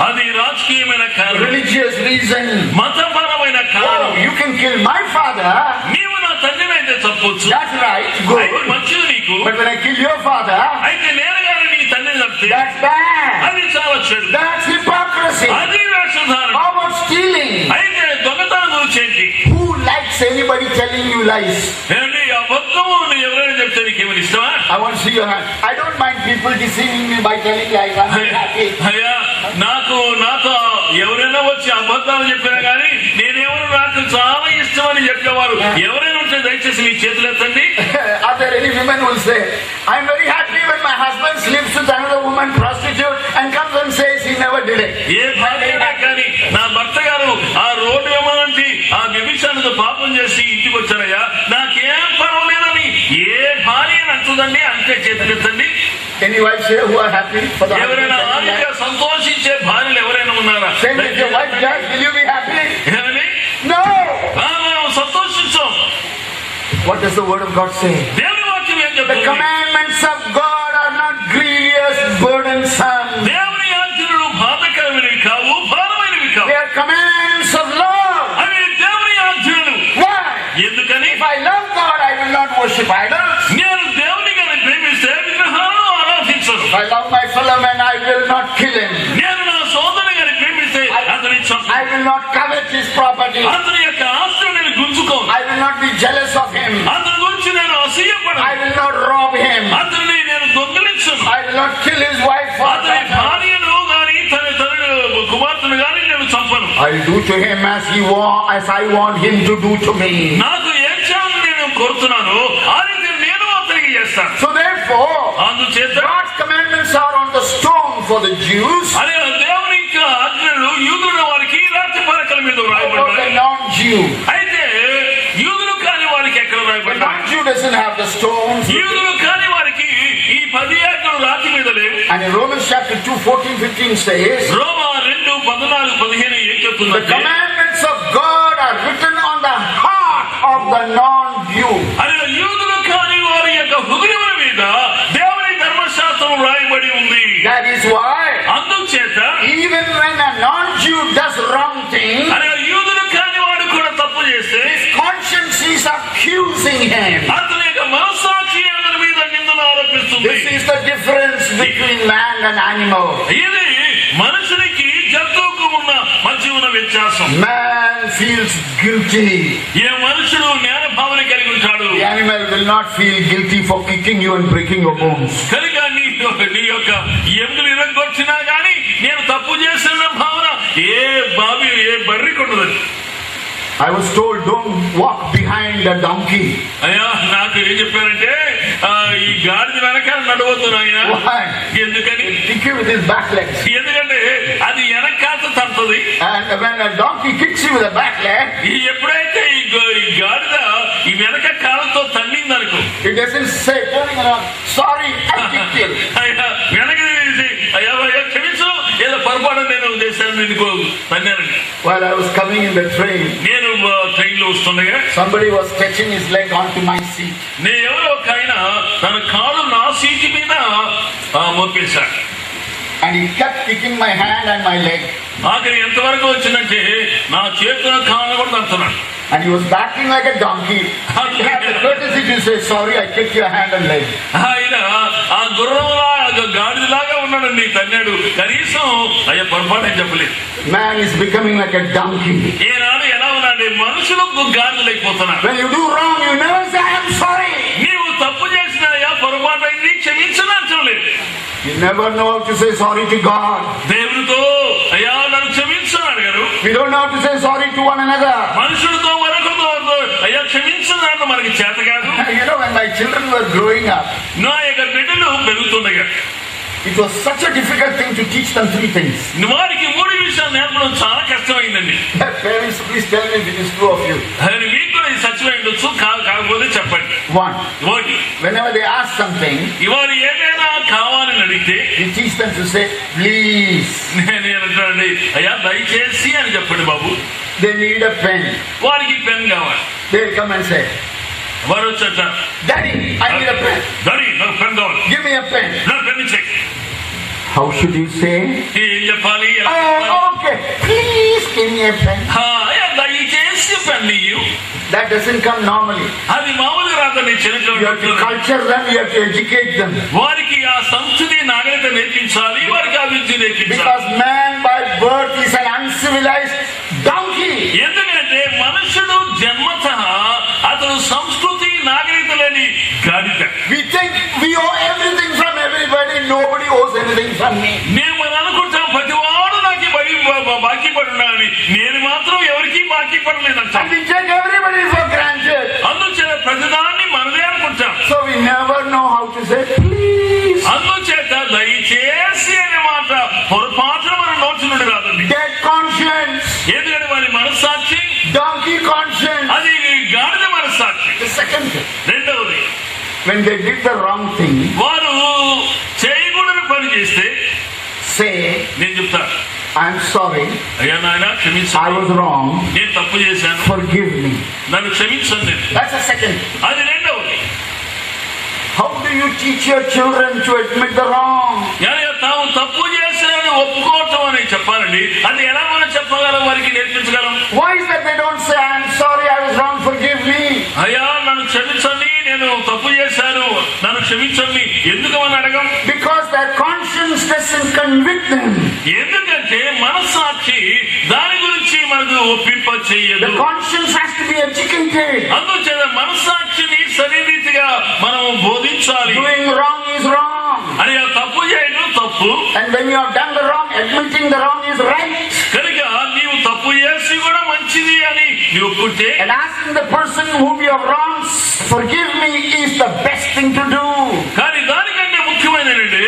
అది రాజకీయమైన కారణం, religious reason. మతపరమైన కారణం. You can kill my father. నీవు నా తండ్రిని అయితే చంపొచ్చు, That's right. Good. అయితే మంచిది నీకు. But when I kill your father, అయితే నేను కానీ నీ తండ్రిని చంపితే that's bad. అది చాలా చెడు, That's hypocrisy. అది వేషధారణ. How about stealing? అయితే దొంగతనం గురించి ఏంటి? Who likes anybody telling you lies? ఏంటి అబద్ధము నువ్వు ఎవరైనా చెప్తే నీకేమైనా ఇష్టమా? I want to see your hand. I don't mind people deceiving me by telling lies. I'm very happy. అయ్యా, నాతో ఎవరైనా వచ్చి అబద్ధాలు చెప్పినా గానీ నాకు చాలా ఇష్టమని చెప్పేవారు ఎవరైనా ఉంటే దయచేసి మీ చేతులు ఎత్తండి. Are there any women who will say, I'm very happy when my husband sleeps with another woman prostitute and comes and says he never did it? ఏ భార్య కానీ నా భర్త గారు ఆ రోడ్డు ఏమనంటే ఆ వ్యభిచారంతో పాపం చేసి ఇంటికి వచ్చారయ్యా, నాకేం పర్వాలేదని ఏ భార్య అంటుందండి అంటే చేతులు ఎత్తండి. Any wives here who are happy for the ఎవరైనా ఆమెగా సంతోషించే భార్యలు ఎవరైనా ఉన్నారా? Same with your wife, guys. Will you be happy? ఏమని? No. సంతోషించాం. What does the word of God say? దేవుని వాక్యం ఏం The చెప్తుంది? commandments of God are not grievous, burdensome. దేవుని ఆజ్ఞలు బాధకరమైనవి కావు, భారమైనవి కావు. They are commands of love. అవి దేవుని ఆజ్ఞలు. Why? ఎందుకని? If I love God, I will not worship idols. నేను దేవుని గాని ప్రేమిస్తే విగ్రహాలను ఆరాధించను. If I love my fellow man, I will not kill him. నేను నా సోదరుని గాని ప్రేమిస్తే అతని చంపను. I will not covet his property. అతని యొక్క ఆస్తులు నేను గుంజుకోను. I will not be jealous of him. అతని గురించి నేను అసూయపడను. I will not rob him. అతనిని నేను దొంగిలించను. I will not kill his wife for అతని that. భార్యను గాని తన కుమార్తెను గాని నేను చంపను. I will do to him as I want him to do to me. నాకు ఏం చేయాలని నేను కోరుతున్నాను ఆ రీతి నేను అతనికి చేస్తాను. So therefore, అందుచేత God's commandments are on the stone for the Jews, అనే దేవుని యొక్క ఆజ్ఞలు యూదుల వారికి రాతి పలకల మీద for the రాయబడ్డాయి. non-Jew. అయితే యూదులు కాని వారికి ఎక్కడ The రాయబడ్డాయి? non-Jew doesn't have the stones. యూదులు కాని వారికి ఈ 10 ఆజ్ఞలు రాతి మీద లేవు. And in Romans chapter 2, 14, 15 says, రోమా 2, 14, 15 ఏం the చెప్తుందంటే commandments of God are written on the heart of the non-Jew. అనే యూదులు కాని వారి యొక్క హృదయముల మీద దేవుని ధర్మశాస్త్రం రాయబడి ఉంది. That is why అందుచేత even when a non-Jew does wrong thing, అనే యూదులు కాని వాడు కూడా తప్పు చేస్తే his conscience is accusing him. అతని యొక్క మనస్సాక్షి అతని మీద నిందలు ఆరోపిస్తుంది. This is the difference between man and animal. ఇది మనుషునికి జంతువుకు ఉన్న మధ్య ఉన్న వ్యత్యాసం. Man feels guilty. ఏ మనుషుడు నేర భావన కలిగి ఉంటాడు. The animal will not feel guilty for kicking you and breaking your bones. కనుక నీ యొక్క ఎముకలు ఇరగొచ్చినా గానీ నేను తప్పు చేసిన భావన ఏ బర్రికి ఉండదు. I was told, don't walk behind a donkey. అయ్యా నాకు ఏం చెప్పారంటే ఈ గాడిద వెనకాల నడవద్దు నాయన. Why? ఎందుకని? Kick you with his back legs. ఎందుకంటే అది వెనకాత తంతది. And when a donkey kicks you with a back leg, ఎప్పుడైతే ఈ గాడిద ఈ వెనక కాలంతో తన్నింది అనుకో, it doesn't say, turning around, sorry, I kicked you. అయ్యా వెనక అయ్యా క్షమించు ఏదో పొరపాటు నేను చేశాను నీకు తన్నానండి. While I was coming in the train, నేను ట్రైన్ లో వస్తుండగా somebody was stretching his leg onto my seat. నేను ఎవరో ఒక ఆయన తన కాలు నా సీటు మీద మోపేశాడు. And he kept kicking my hand and my leg. ఆఖరి ఎంతవరకు వచ్చిందంటే నా చేతుల కాళ్ళు కూడా తంతున్నాడు. And he was backing like a donkey. He had the courtesy to say, sorry, I kicked your hand and leg. ఆయన ఆ గుర్రంలా గాడిదలాగా ఉన్నాడండి, తన్నాడు. కనీసం అయ్యా పొరపాటు అని చెప్పలేదు. Man is becoming like a donkey. ఈనాడు ఎలా ఉన్నాడు? మనుషులకు గాడిదలైపోతున్నాడు. When you do wrong, you never say, I'm sorry. నీవు తప్పు చేసిన అయ్యా పొరపాటు అయింది క్షమించడం లేదు. You never know how to say sorry to God. దేవుడితో అయ్యా నన్ను క్షమించన్నాడు గారు. We don't know how to say sorry to one another. మనుషులతో మరొకరితో అయ్యా క్షమించడానికి మనకి చేత కాదు. You know, when my children were growing up, నా యొక్క బిడ్డలు పెరుగుతుండగా it was such a difficult thing to teach them 3 things. వారికి 3 విషయాలు నేర్పడం చాలా కష్టమైందండి. Parents, please tell me if it is true of you. అది మీకు కూడా ఇది సత్యమై ఉండొచ్చు, కాకపోతే చెప్పండి. 1. ఒకటి, Whenever they ask something, ఇవాళ ఏదైనా కావాలని అడిగితే we teach them to say, please. నేను అంటానండి అయ్యా దయచేసి అని చెప్పండి బాబు. They need a pen. వారికి పెన్ కావాలి. They'll come and say, వారు వచ్చట Daddy, I need a pen. Daddy నాకు పెన్ కావాలి, Give me a pen. నాకు పెన్ ఇచ్చే. How should you say? ఏం చెప్పాలి? ఎలా చెప్పాలి? Okay, please give me a pen. దయచేసి పన్నీయు. That doesn't come normally. అది మామూలుగా రాదండి. You have to culture them, you have to educate them. వారికి ఆ సంస్కృతి నాగరికత నేర్పించాలి, వారికి అభివృద్ధి నేర్పించాలి. Because man by birth is an uncivilized donkey. ఎందుకంటే మనుషుడు జన్మతః అతను సంస్కృతి నాగరికత లేని గాడిద. We think we owe everything from everybody, nobody owes anything from me. మేము మనం అనుకుంటాం ప్రతివాడు నాకు బాకీ పడున్నాడని, నేను మాత్రం ఎవరికి బాకీ పడలేదంట. And we take everybody for granted. అందుచేత ప్రతిదాన్ని మనదే అనుకుంటాం. So we never know how to say please. అందుచేత దయచేసి అనే మాట పొరపాటున మన నోటి నుండి రాదండి. Dead conscience, ఎందుకంటే వారి మనస్సాక్షి donkey conscience. అది గాడిద మనస్సాక్షి. The second thing, రెండవది, when they did the wrong thing, వారు చేయకూడని పని చేస్తే say, నేను చెప్తాను, I'm sorry, అయ్యా నాయన I క్షమించండి, was wrong, నేను తప్పు చేశాను, forgive me. నన్ను క్షమించండి. That's the second. అది రెండవది. How do you teach your children to admit the wrong? కానీ తాము తప్పు చేశారని ఒప్పుకోవటం అని చెప్పాలండి. అది ఎలా మనం చెప్పగలం, వారికి నేర్పించగలం? Why is that they don't say, I'm sorry, I was wrong, forgive me? అయ్యా నన్ను క్షమించండి, నేను తప్పు చేశాను, నన్ను క్షమించండి ఎందుకు అని అడగం? Because their conscience doesn't convict them. ఎందుకంటే మనస్సాక్షి దాని గురించి మనకు ఒప్పింప చెయ్యదు. The conscience has to be educated. అందుచేత మనస్సాక్షిని సరిరీతిగా మనం బోధించాలి. Doing wrong is wrong. అని తప్పు చేయడం తప్పు. And when you have done the wrong, admitting the wrong is right. కనుక నీవు తప్పు చేసి కూడా మంచిది అని నీవు ఒప్పుకుంటే, And asking the person whom you have wronged, forgive me, is the best thing to do. కానీ దానికంటే ముఖ్యమైనది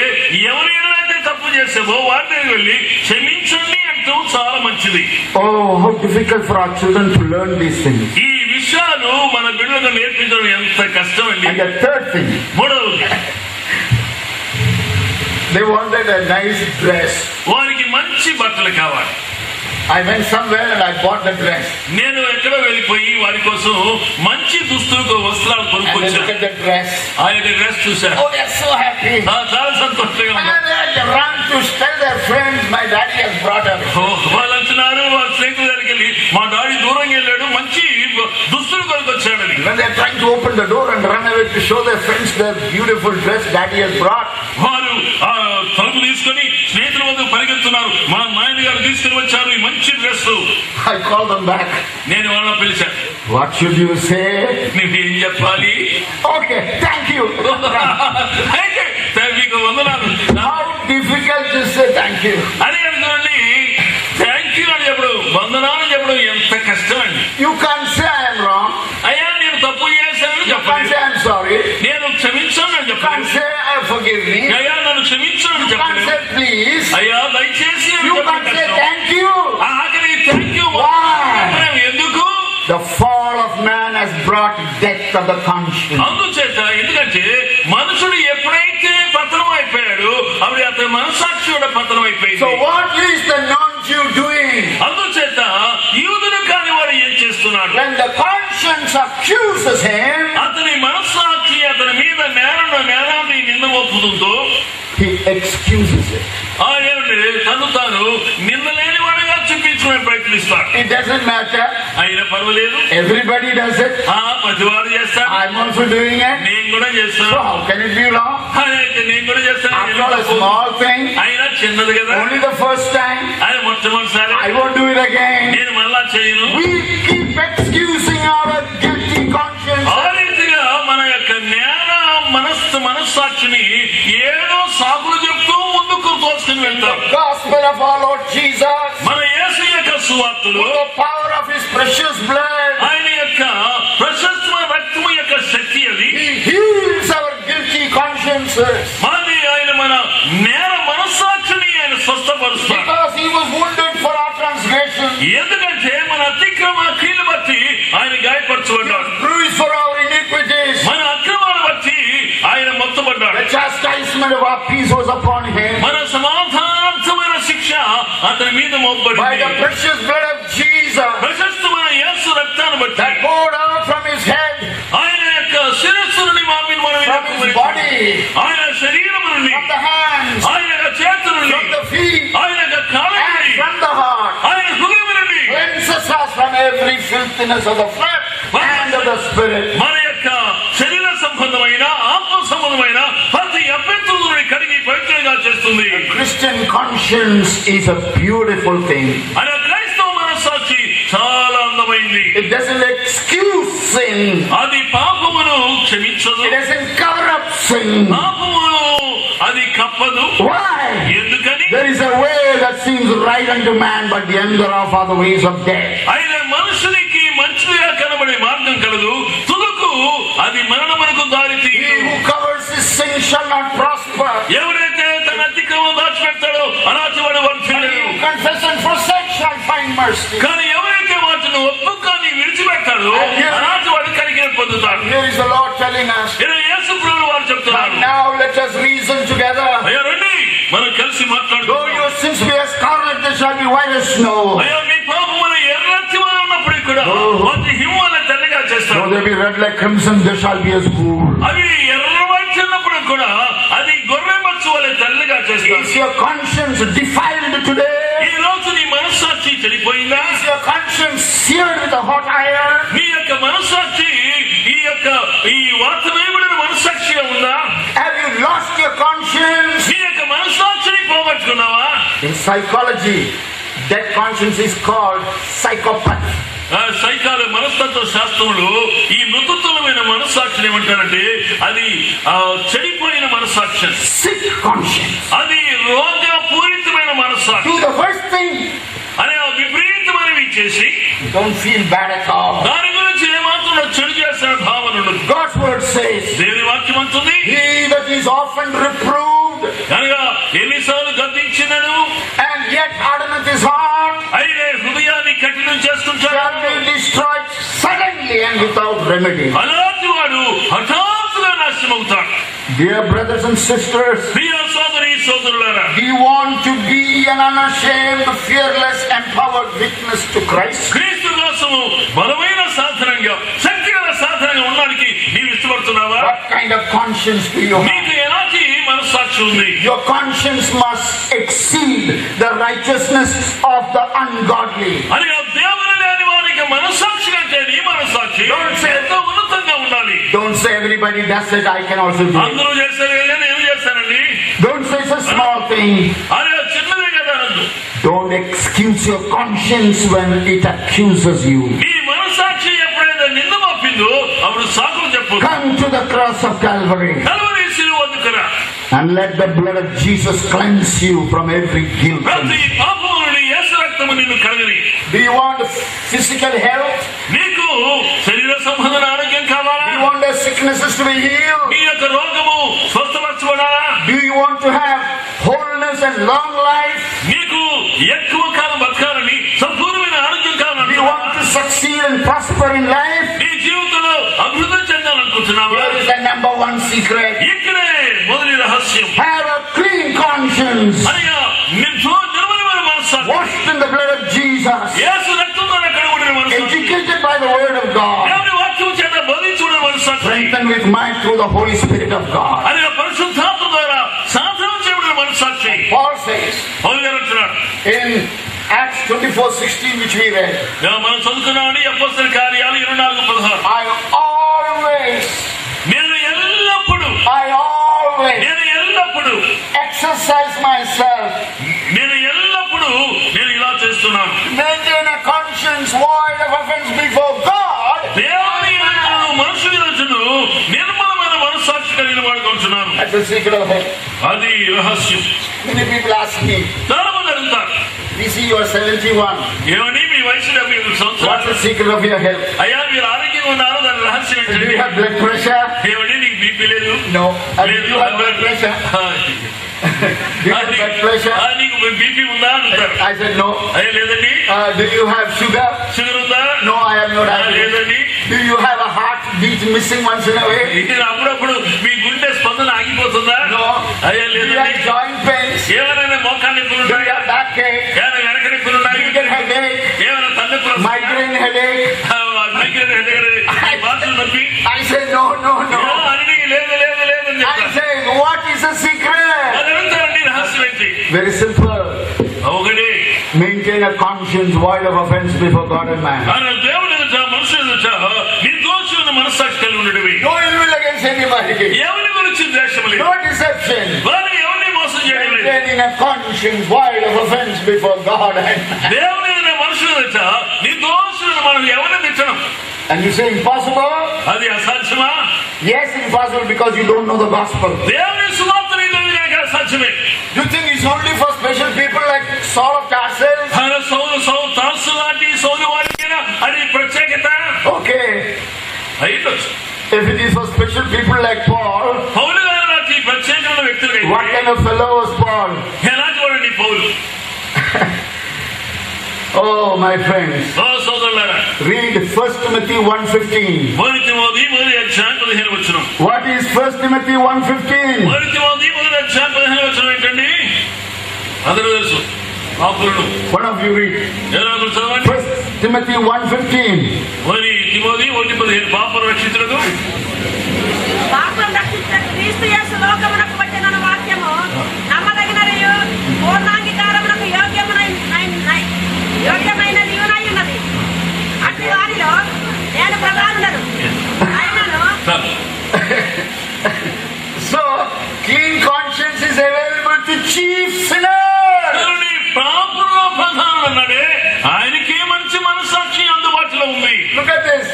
ఎవరు ఏదైతే తప్పు చేసావో వారిని వెళ్ళి క్షమించండి అంటూ చాలా మంచిది. Oh, how difficult for our children to learn these things. ఈ విషయాలు మన బిడ్డలకు నేర్పించడం ఎంత కష్టం అండి. And the third thing, మూడవది, they wanted a nice dress. వారికి మంచి బట్టలు కావాలి. I went somewhere and I bought the dress. నేను ఎక్కడో వెళ్ళిపోయి వారి కోసం మంచి దుస్తులకు వస్త్రాలు And they look కొనుక్కొచ్చాను. at the dress. ఆ యొక్క డ్రెస్ చూశాను, Oh, they're so happy. చాలా సంతోషంగా And ఉన్నారు. they run to tell their friends, my daddy has brought us. వాళ్ళు అంటున్నారు, వాళ్ళ స్నేహితుల దగ్గరికి వెళ్ళి మా డాడీ దూరంగా వెళ్ళాడు, మంచి దుస్తులు కొనుక్కొచ్చాడని. When they're trying to open the door and run away to show their friends their beautiful dress daddy has brought, వారు ఆ తలుపు తీసుకొని స్నేహితుల వద్ద పరిగెత్తున్నారు, మా నాయన గారు తీసుకుని వచ్చారు ఈ మంచి dress. I call them back. నేను వాళ్ళని పిలిచాను, What should you say? నువ్వేం చెప్పాలి? Okay, thank you. అయితే మీకు వందనాలు How difficult to say thank you. అని అనుకోండి. థ్యాంక్ యూ అని చెప్పడం, వందనాలు చెప్పడం ఎంత కష్టం అండి. You can't say I am wrong. అయ్యా నేను తప్పు చేశానని You can't చెప్పండి, say I'm sorry. నేను క్షమించాను అని You can't చెప్పండి, say I forgive me. అయ్యా నన్ను క్షమించాను You can't చెప్పండి, say please. అయ్యా దయచేసి అని You చెప్పడం can't say కష్టం. thank you. ఆఖరి థ్యాంక్ యూ Why? ఎందుకు? The fall of man has brought death of the conscience. అందుచేత ఎందుకంటే మనుషుడు ఎప్పుడైతే పతనం అయిపోయాడు అప్పుడు అతని మనస్సాక్షి కూడా పతనం అయిపోయింది. So what is the non-Jew doing? అందుచేత యూదుడు కాని వాడు ఏం చేస్తున్నాడు? When the conscience accuses him, అతని మనస్సాక్షి అతని మీద నేరాన్ని నింద మోపుతుందో he excuses it. ఏమండి తను తాను నిందలేని వాడిగా చూపించుకునే ప్రయత్నిస్తాడు. It doesn't matter. అయినా పర్వాలేదు, Everybody does it. ప్రతివాడు చేస్తాడు, I'm also doing it. నేను కూడా So చేస్తాను, how can it be wrong? అయితే నేను కూడా After all, a చేస్తాను. small thing. అయినా చిన్నది కదా, Only the first time. ఆయన మొట్టమొదటిసారి, I won't do it again. నేను మళ్ళా చేయను. We keep excusing our guilty conscience. ఆ రీతిగా మన యొక్క మనస్సాక్షిని ఏదో సాకులు చెప్తూ ముందుకు తోసుకుని వెళ్తాం. Gospel of our Lord Jesus, మన యేసు యొక్క సువార్తలు with the power of His precious blood, ఆయన యొక్క ప్రశస్తమైన రక్తము యొక్క శక్తి అది. He heals our guilty consciences. మళ్ళీ ఆయన మన మనస్సాక్షిని ఆయన స్వస్థపరుస్తాడు. Because He was wounded for our transgression, ఎందుకంటే మన అతిక్రమ క్రియలు బట్టి ఆయన గాయపరచబడ్డాడు, bruised for our iniquities. మన అక్రమాలు బట్టి ఆయన మొత్తబడ్డాడు. The chastisement of our peace was upon Him. మన సమాధానార్థమైన శిక్ష అతని మీద By మోపబడింది. the precious blood of Jesus ప్రశస్తమైన యేసు రక్తాన్ని బట్టి that poured out from His head, ఆయన యొక్క శిరస్సు నుండి మా మీద మన మీద from His his body, ఆయన శరీరము నుండి, from the hands, ఆయన చేతుల నుండి, from the feet, ఆయన కాళ్ళ and నుండి, from the heart. ఆయన హృదయం నుండి Cleanses us from every filthiness of the flesh and of the spirit. మన యొక్క శరీర సంబంధమైన ఆత్మ సంబంధమైన ప్రతి అభ్యంతరం కడిగి పవిత్రంగా చేస్తుంది. Christian conscience is a beautiful thing. అనే క్రైస్తవ మనస్సాక్షి చాలా అందమైంది. It doesn't excuse sin. అది పాపమును క్షమించదు, It doesn't cover up sin. పాపమును అది కప్పదు. Why? ఎందుకని? There is a way that seems right unto man, but the end thereof are the ways of death. ఆయన మనుషునికి మంచిగా కనబడే మార్గం కలదు, తుదకు అది మరణమునకు దారి He తీయదు. who covers his sin shall not prosper. ఎవరైతే తన అతిక్రమం దాచిపెడతాడో అలాంటివాడు But he వర్ధిల్లడు. who confess and forsake shall find mercy. కానీ ఎవరైతే వాటిని ఒప్పుకొని విడిచిపెట్టాడో అలాంటివాడు కనికరం పొందుతాడు. Here is the Lord telling us. ఇలా యేసు ప్రభువు వారు చెప్తున్నారు. And now let us reason together. అయ్యా రండి మనం కలిసి Though మాట్లాడుకుందాం. your sins be as scarlet, they shall be white as snow. అయ్యా మీ పాపములు ఎర్రటివై ఉన్నప్పటికీ కూడా వాటి హిమవలె తెల్లగా Though చేస్తాడు. they be red like crimson, they shall be as wool. అవి ఎర్రవచ్చినప్పుడు కూడా అది గొర్రె మచ్చ వలె తెల్లగా చేస్తాడు. Is your conscience defiled today? ఈ రోజు నీ మనస్సాక్షి చెడిపోయిందా? Is your conscience seared with a hot iron? నీ యొక్క మనస్సాక్షి ఈ వాతమేబడిన మనస్సాక్షిగా ఉందా? Have you lost your conscience? నీ యొక్క మనస్సాక్షిని పోగొట్టుకున్నావా? In psychology, that conscience is called psychopath. సైకాల మనస్తత్వ శాస్త్రంలో ఈ మృతత్వమైన మనస్సాక్షిని ఏమంటారంటే అది చెడిపోయిన మనస్సాక్షి, Sick conscience. అది రోగపూరితమైన మనస్సాక్షి. Do the first thing. అని ఆ విపరీతమైనవి చేసి Don't feel bad at all. దాని గురించి ఏమాత్రం చెడు చేసిన భావన ఉండదు. God's word says, దేవుని వాక్యం అంటుంది, he that is often reproved అనగా ఎన్నిసార్లు గద్దించినను and yet hardeneth his heart అయితే హృదయాన్ని కఠినం చేసుకుంటాడు, shall be destroyed suddenly and without remedy. అలాంటి వాడు హఠాత్తుగా నాశనమవుతాడు. Dear brothers and sisters, ప్రియ సోదరి సోదరులారా, do you want to be an unashamed, fearless, empowered witness to Christ? క్రీస్తు కోసము బలమైన సాధనంగా శక్తిగల సాధనంగా ఉండడానికి నీవు ఇష్టపడుతున్నావా? What kind of conscience do you have? నీకు ఎలాంటి మనస్సాక్షి ఉంది? Your conscience must exceed the righteousness of the ungodly. అని దేవుని లేని వారికి మనస్సాక్షి కంటే నీ మనస్సాక్షి ఎంతో ఉన్నతంగా ఉండాలి. Don't say everybody does it, I can also do it. అందరూ చేస్తారు కదా నేను చేస్తానండి, Don't say it's a small thing. అది చిన్నదే కదా అనద్దు. Don't excuse your conscience when it accuses you. నీ మనస్సాక్షి ఎప్పుడైతే నింద మోపిందో అప్పుడు సాకులు చెప్పు. Come to the cross of Calvary Calvary శిలువ వద్దకురా. and let the blood of Jesus cleanse you from every guilt. ప్రతి పాపము నుండి యేసు రక్తము నిన్ను కడగని. Do you want physical health? నీకు శరీర సంబంధమైన ఆరోగ్యం కావాలా? Do you want the sicknesses to be healed? నీ యొక్క రోగము స్వస్థపరచబడాలా? Do you want to have wholeness and long life? నీకు ఎక్కువ కాలం బతకాలని సంపూర్ణమైన ఆరోగ్యం Do you కావాలంటే want to succeed and prosper in life? నీ జీవితంలో అభివృద్ధి చెందాలనుకుంటున్నావా? Here is the number one secret. ఇక్కడే మొదటి రహస్యం. Have a clean conscience, అనగా నిర్మలమైన మనస్సాక్షి, washed in the blood of Jesus, యేసు రక్తం ద్వారా కడగబడిన మనస్సాక్షి, educated by the word of God, దేవుని వాక్యం చేత బోధించబడిన మనస్సాక్షి, strengthened with might through the Holy Spirit of God. అనగా పరిశుద్ధాత్మ ద్వారా సాధన చేయబడిన మనస్సాక్షి. Paul says పౌలు గారు అంటున్నాడు in Acts 24:16, which we read, మనం చదువుకున్నామని అపోస్తల కార్యాలు 24:16. నేను ఎల్లప్పుడూ exercise myself, నేను ఇలా చేస్తున్నాను. maintain a conscience void of offense before God, దేవుని ఎదుటను మనుషుల ఎదుటను నిర్మలమైన మనస్సాక్షి కలిగిన వాడుగా ఉంటున్నాను. that's the secret of heaven. అది రహస్యం. Many people ask me, చాలా మంది అడుగుతారు, we see you are 71, ఏమని మీ వయసు 75 what's సంవత్సరాలు, the secret of your health? అయ్యా మీరు ఆరోగ్యంగా ఉన్నారు, దాని రహస్యం Do ఏంటండి? you have blood pressure? ఏమని నీకు బీపీ లేదు? No. Do లేదు. you have blood pressure? Do you have blood pressure? నీకు బీపీ ఉందా అంటారు. I said no. అయ్యా లేదండి. Do you have sugar? Sugar ఉందా? No, I have not had it. లేదండి. Do you have a heart beat missing once in a way? ఇది అప్పుడప్పుడు మీ గుండె స్పందన ఆగిపోతుందా? No. అయ్యా Do you లేదండి. have joint pains? ఏమైనా మోకాలు నొప్పులు Do you ఉన్నాయా? have backache? ఏమైనా వెనక నొప్పులు Do ఉన్నాయి? you get headache? ఏమైనా తలనొప్పులు వస్తాయా? Migraine headache? Migraine headache, bathroom నొప్పి? I said no. అన్ని లేదు లేదు లేదు maintain a conscience void of offense before God and man. ஆனால் దేవుని ఎదుట మనుషుల ఎదుట నిర్దోషమైన మనస్సాక్షి కలిగి ఉండేవి. No ill will against anybody. ఎవరి గురించి ద్వేషం లేదు. No deception. వారు ఎవరిని మోసం చేయడం లేదు. Maintaining a conscience void of offense before God and man. దేవుని ఎదుట మనుషుల ఎదుట నిర్దోషమైన మనం ఎవరిని తిట్టడం. And you say impossible? అది అసాధ్యమా? Yes, impossible because you don't know the gospel. దేవుని సువార్తని తెలియదు కనుక అసాధ్యమే. You think it's only for special people like Saul of Tarsus? సౌలు తార్సు లాంటి సౌలు వారికైనా అది ప్రత్యేకత. Okay. అయ్యొచ్చు. If it is for special people like Paul, పౌలు గారు లాంటి ప్రత్యేకమైన వ్యక్తులు what kind of fellow was Paul? ఎలాంటి వాడండి పౌలు? Oh, my friends. ఓ సోదరులారా, Read 1 Timothy 1:15. మొదటి తిమోతి మొదటి అధ్యాయం 15 వచనం. What is 1 Timothy 1:15? మొదటి తిమోతి మొదటి అధ్యాయం 15 వచనం ఏంటండి? అందరూ తెలుసు. పాపులను One of you read. ఎవరు చదవండి. 1 Timothy 1:15. మొదటి తిమోతి 1:15 పాపను రక్షించుటకు పాపం రక్షించటకు క్రీస్తు యేసు లోకమునకు వచ్చిన వాక్యము నమ్మదగినదియు పూర్ణాంగీకారమునకు యోగ్యమైనది ఉన్నది. అట్టి వారిలో నేను ప్రధానులను ఆయనను. So, clean conscience is available to chief sinners. దేవుని పాపుల్లో ప్రధానుడు అన్నాడే, ఆయనకి మంచి మనస్సాక్షి అందుబాటులో ఉంది. Look at this.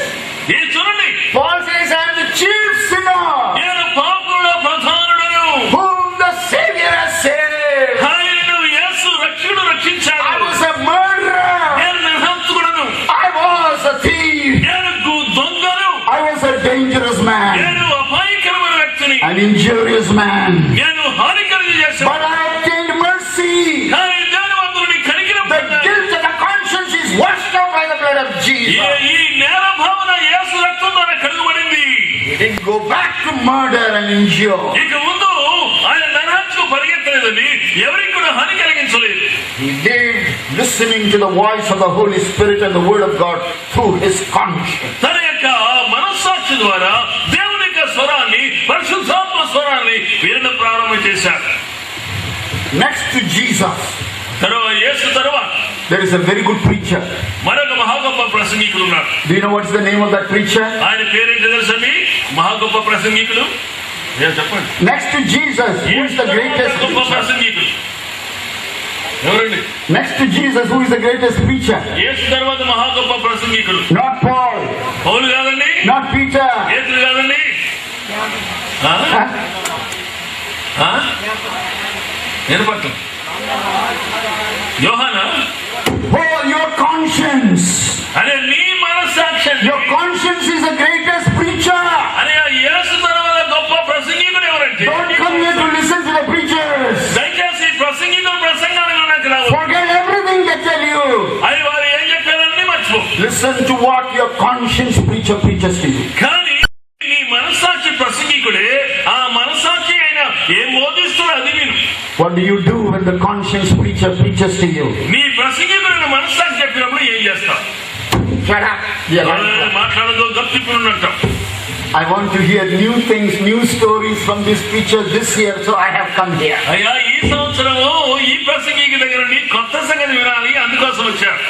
ఇది చూడండి. Paul says, I am the chief sinner నేను పాపుల్లో ప్రధానుడను. whom the Savior has saved. ఆయనను యేసు రక్షకుడు రక్షించాడు. I was a murderer. నేను నిర్హంతకుడను. I was a thief. నేను దొంగను. I was a dangerous man. నేను అపాయకరమైన వ్యక్తిని. An injurious man. నేను హానికరం చేశాను. But I obtained mercy. కానీ దేవుని వద్ద నుండి కనికరం The పొందాను. guilt of the conscience is washed out by the blood of Jesus. ఈ నేర భావన యేసు రక్తం ద్వారా కడుగబడింది. He didn't go back to murder and injure. ఇక ముందు ఆయన నరహత్యకు పరిగెత్తలేదని ఎవరికి కూడా హాని కలిగించలేదు. He did, listening to the voice of the Holy Spirit and the Word of God through his conscience. తన యొక్క మనస్సాక్షి ద్వారా దేవుని యొక్క స్వరాన్ని, పరిశుద్ధాత్మ స్వరాన్ని వినడం ప్రారంభం చేశారు. Next to Jesus, తర్వాత యేసు తర్వాత there is a very good preacher. మరొక మహాగొప్ప ప్రసంగికుడు ఉన్నాడు. Do you know what's the name of that preacher? ఆయన పేరేంటి తెలుసండి? మహాగొప్ప ప్రసంగికుడు. చెప్పండి. Next to Jesus, who is the greatest గొప్ప preacher? ప్రసంగికుడు ఎవరండి? Next to Jesus, who is the greatest preacher? యేసు తర్వాత మహాగొప్ప ప్రసంగికుడు Not Paul, పౌలు కాదండి, not Peter. పేతురు కాదండి. ఆ? Huh? ఆ? వినపట్ల యోహానా? Oh, your conscience. అనే నీ మనస్సాక్షి. Your conscience is the greatest preacher. అనే ఆ యేసు తర్వాత గొప్ప ప్రసంగికుడు ఎవరంటే? Don't come here to listen to the preachers. దయచేసి ప్రసంగికుడు ప్రసంగానికి నాకు రావు. Forget everything they tell you. అది వారు ఏం చెప్పారని మర్చిపో. Listen to what your conscience preacher preaches to you. కానీ నీ మనస్సాక్షి ప్రసంగికుడే ఆ మనస్సాక్షి అయినా ఏం బోధిస్తాడో అది విను. What do you do when the conscience preacher preaches to you? నీ ప్రసంగికుడు మనస్సాక్షి చెప్పినప్పుడు ఏం చేస్తావు? Shut up. Yeah. మాట్లాడదు, గప్పిప్పులున్నట్టు. I want to hear new things, new stories from this preacher this year, so I have come here. అయ్యా, ఈ సంవత్సరము ఈ ప్రసంగికి దగ్గర నీ కొత్త సంగతి వినాలి, అందుకోసం వచ్చారు.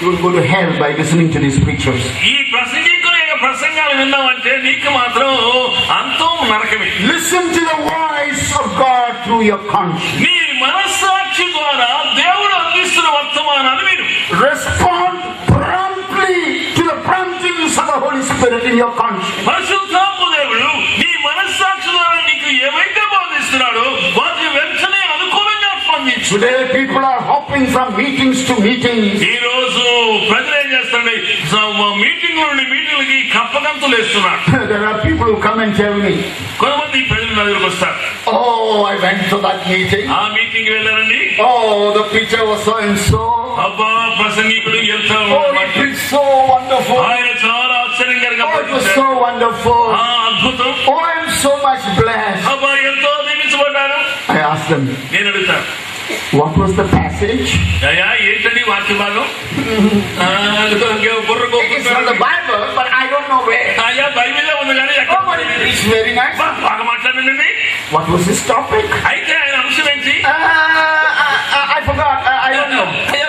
You will go to hell by listening to these preachers. ఈ ప్రసంగికుల యొక్క ప్రసంగాలు విన్నామంటే నీకు మాత్రం అంతం నరకమే. Listen to the voice of God through your conscience. నీ మనస్సాక్షి ద్వారా దేవుడు అందిస్తున్న వర్తమానాన్ని విను. Respond promptly to the promptings of the Holy Spirit in your conscience. పరిశుద్ధాత్మ దేవుడు నీ మనస్సాక్షి ద్వారా నీకు ఏమైతే బోధిస్తున్నాడో వాటిని వెంటనే అనుకూలంగా స్పందించు. Today people are hopping from meetings to meetings. ఈ రోజు ప్రజలు ఏం చేస్తారండి? మీటింగ్ నుండి మీటింగ్లకి కప్పగంతులు వేస్తున్నారు. There are people who come and tell me, కొంతమంది ప్రజలు నా దగ్గరకు వస్తారు. oh, I went to that meeting. ఆ మీటింగ్ వెళ్ళారండి. Oh, the preacher was so and so. అబ్బా, ప్రసంగికుడు ఎంత Oh, he preached so wonderful. ఆయన చాలా ఆశ్చర్యంగా Oh, it was so wonderful. అద్భుతం. Oh, I am so much blessed. అబ్బా, ఎంతో నియమించబడ్డారు. I asked them, నేను అడుగుతాను, what was the passage? అయ్యా ఏంటండి వాక్య భాగం? బుర్ర It is from the Bible, but I don't know where. అయ్యా బైబిల్లో ఉంది కానీ Oh, but it's very nice. బాగా మాట్లాడండి. What was his topic? అయితే ఆయన అంశం ఏంటి? I forgot. I don't know. అయ్యా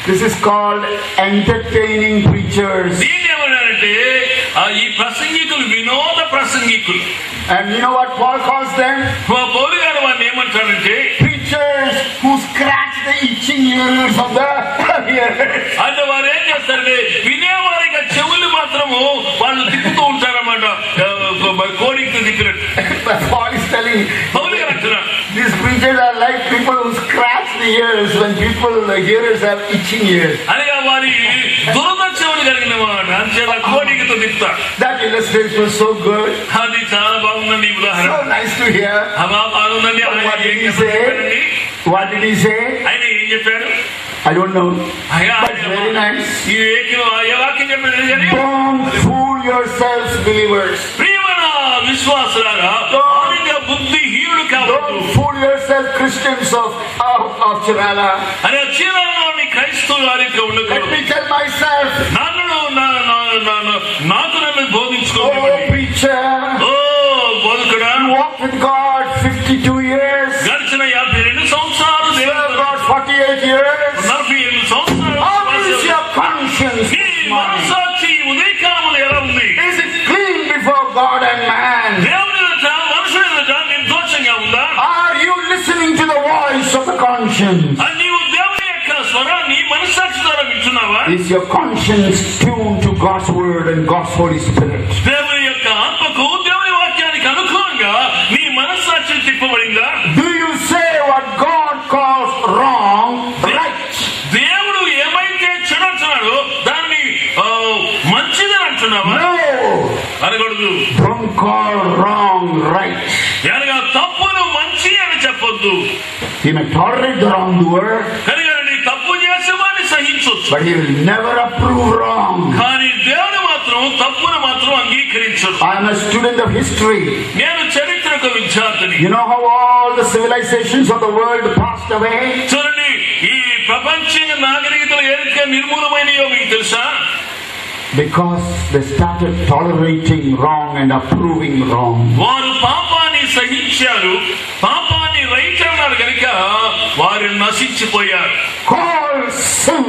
This is called entertaining preachers. దీన్ని ఏమన్నారంటే ఈ ప్రసంగికులు వినోద ప్రసంగికులు. And you know what Paul calls them? పౌలు గారు వారిని ఏమంటారంటే Preachers who scratch the itching ears of the hearers. అంటే వారు ఏం చేస్తారంటే వినేవారిగా చెవులు మాత్రము వాళ్ళు తిప్పుతూ ఉంటారన్నమాట, కోడికి తిప్పినట్టు. Paul is telling పౌలు గారు అంటున్నారు these preachers are like people who scratch the ears when the hearers have itching ears. అనగా వారి దురద చెవులు కలిగిన వాడు అంచేత కోడికతో తిప్పుతారు. That illustration was so good, అది చాలా బాగుందండి ఈ ఉదాహరణ. so nice to hear. బాగుందండి. What did he say? What did he say? ఆయన ఏం చెప్పారు? I don't know. అయ్యా, But very nice. ఈ వాక్యం చెప్పారు కానీ Don't fool yourselves, believers. ప్రియమైన విశ్వాసులారా, ఆదిగా బుద్ధిహీనులు కావద్దు. Don't fool yourself, Christians of Chirala. అనే చీరాలోని క్రైస్తవులు ఆ రీతిగా Let ఉండకూడదు. me tell myself, నాకు నన్ను oh బోధించుకోవాలి. preacher, ఓ బోధకుడా, you walked with God 52 years, గడిచిన 52 సంవత్సరాలు served దేవుడు, God 48 years. 47 సంవత్సరాలు. How is your conscience నీ this morning? మనస్సాక్షి ఉదయకాలములు ఎలా ఉంది? Is it clean before God and man? దేవుని ఎదుట, మనుషుల ఎదుట నిర్దోషంగా ఉందా? Are you listening to the voice of the conscience? అది నీవు దేవుని యొక్క స్వరాన్ని మనస్సాక్షి ద్వారా వింటున్నావా? Is your conscience tuned to God's word and God's Holy Spirit? దేవుని యొక్క ఆత్మకు, దేవుని వాక్యానికి అనుకూలంగా నీ మనస్సాక్షి తిప్పబడిందా? Do you say what God calls wrong, right? దేవుడు ఏమైతే చెడంటున్నాడో దాన్ని మంచిదని అంటున్నావా? No! అనకూడదు. Don't call wrong right. అనగా తప్పును మంచి అని చెప్పొద్దు. He may tolerate the wrongdoer, కనుక నీ తప్పు చేసేవాడిని సహించొచ్చు, but he will never approve wrong. కానీ దేవుడు మాత్రం తప్పును మాత్రం అంగీకరించడు. I am a student of history. నేను చరిత్రకు విద్యార్థిని. You know how all the civilizations of the world passed away? చూడండి, ఈ ప్రపంచ నాగరికతలు ఏ రీతిగా నిర్మూలమైనయో మీకు తెలుసా? Because they started tolerating wrong and approving wrong. వారు పాపాన్ని సహించారు, పాపాన్ని రైట్ అన్నారు కనుక వారు నశించిపోయారు. Call sin,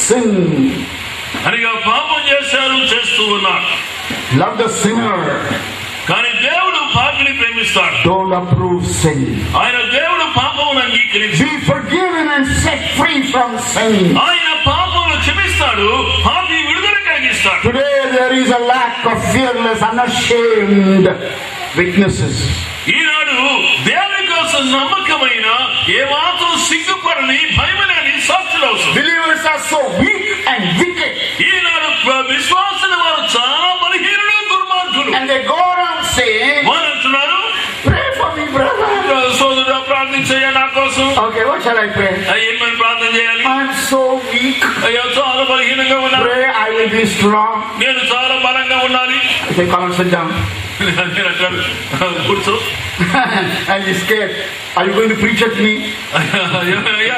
sin. అనగా పాపం చేశారు, చేస్తూ ఉన్నారు. Love the sinner. కానీ దేవుడు పాపిని ప్రేమిస్తాడు. Don't approve sin. ఆయన దేవుడు పాపమును అంగీకరించి Be forgiven and set free from sin. ఆయన పాపమును క్షమిస్తాడు, పాపి విడుదల కలిగిస్తాడు. Today there is a lack of fearless, unashamed witnesses. ఈనాడు దేవుని కోసం నమ్మకమైన, ఏమాత్రం సిగ్గుపడని, భయమలేని సాక్షులు అవసరం. Believers are so weak and wicked, ఈనాడు విశ్వాసుల వారు చాలా బలహీనులు, దుర్మార్గులు. and they go around saying, వారు అంటున్నారు, pray for me, brother. సోదరుడా ప్రార్థించయ్యా నా కోసం. Okay, what shall I pray? ఏమని ప్రార్థన చేయాలి? I'm so weak. అయ్యా చాలా బలహీనంగా ఉన్నాను, Pray I will be strong. నేను చాలా బలంగా ఉండాలి. I say, come on, sit down. నేను అంటాను, కూర్చో. And he's scared. Are you going to preach at me? అయ్యా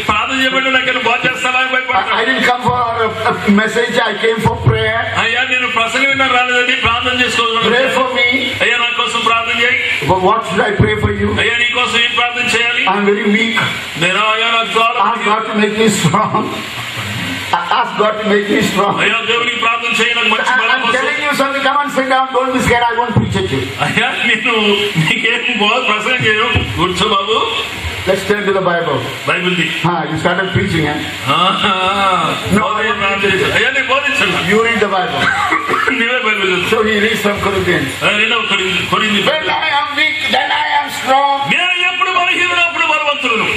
ప్రార్థన చేయబడి నాకు బాగా చేస్తావా అని భయపడతాను. I didn't come for a message. I came for prayer. అయ్యా నేను ప్రసంగం విన్నా రాలేదండి, ప్రార్థన చేసుకోవాలి. Pray for me. అయ్యా నా కోసం ప్రార్థన చేయి. But what should I pray for you? అయ్యా నీ కోసం ఏం ప్రార్థన చేయాలి? I'm very weak. నేను అయ్యా నాకు చాలా Ask God to make me strong. Ask God to make me strong. అయ్యా దేవునికి ప్రార్థన చేయి, నాకు మంచి బలం I'm కోసం. telling you something. Come on, sit down. Don't be scared. I won't preach at you. అయ్యా నేను నీకేం ప్రసంగం చేయను, కూర్చో బాబు. Let's turn to the Bible. Bible the. You started preaching, eh? అయ్యా నేను బోధించను. You read the Bible. నీవే బైబిల్ చదువు. So he reads from Corinthians. నేను కొరింథీ. When I am weak, then I am strong. నేను ఎప్పుడు బలహీనుడు అప్పుడు బలవంతులను.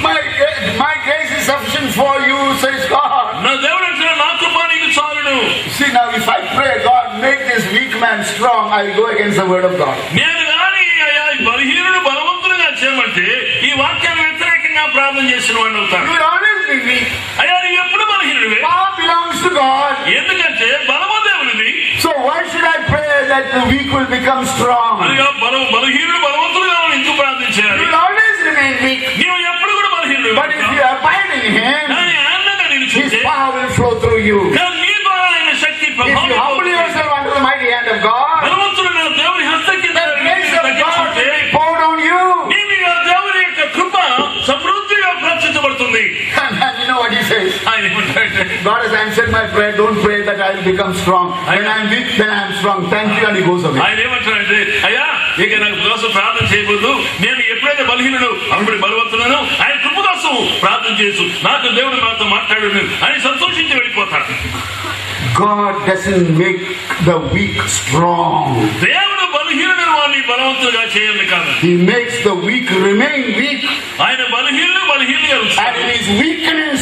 My grace is sufficient for you, says God. నా దేవుడు అంటే నా కృప నీకు చాలును. See now, if I pray, God, make this weak man strong, I will go against the word of God. నేను కానీ అయ్యా బలహీనుడు బలవంతులుగా చేయమంటే ఈ వాక్యాన్ని వ్యతిరేకంగా ప్రార్థన చేసిన వాడిని అవుతాను. You will always be weak. అయ్యా నువ్వు ఎప్పుడు బలహీనుడివే. Power belongs to God. ఎందుకంటే బలము దేవునిది. So why should I pray that the weak will become strong? అనగా బలహీనుడు బలవంతులుగా ఎందుకు ప్రార్థించాలి? You will always remain weak. నీవు ఎప్పుడు కూడా బలహీనుడు. But if you abide in Him, కానీ ఆనందంగా నేను His చూస్తే power will flow through you. కానీ నీ ద్వారా ఆయన శక్తి If you humble ప్రభావం yourself under the mighty hand of God, బలవంతుడు దేవుని హస్తం కింద the grace of God తగ్గించుకుంటే will be poured on you. నీ మీద దేవుని యొక్క కృప సమృద్ధిగా ప్రచురించబడుతుంది. And you know what He says? said my prayer, don't pray that I will become strong. When I am weak, then I am strong. Thank you, and he goes away. ఆయన ఏమంటాడంటే అయ్యా ఇక నాకు కోసం ప్రార్థన చేయకూడదు, నేను ఎప్పుడైతే బలహీనను అప్పుడు బలవంతున్నాను, ఆయన కృప కోసం ప్రార్థన చేసు, నాకు దేవుడు నాతో మాట్లాడు అని సంతోషించి వెళ్ళిపోతాడు. God doesn't make the weak strong. దేవుడు బలహీనుడైన వారిని బలవంతులుగా చేయాలి కాదు. He makes the weak remain weak. ఆయన బలహీనులుగా And in his weakness,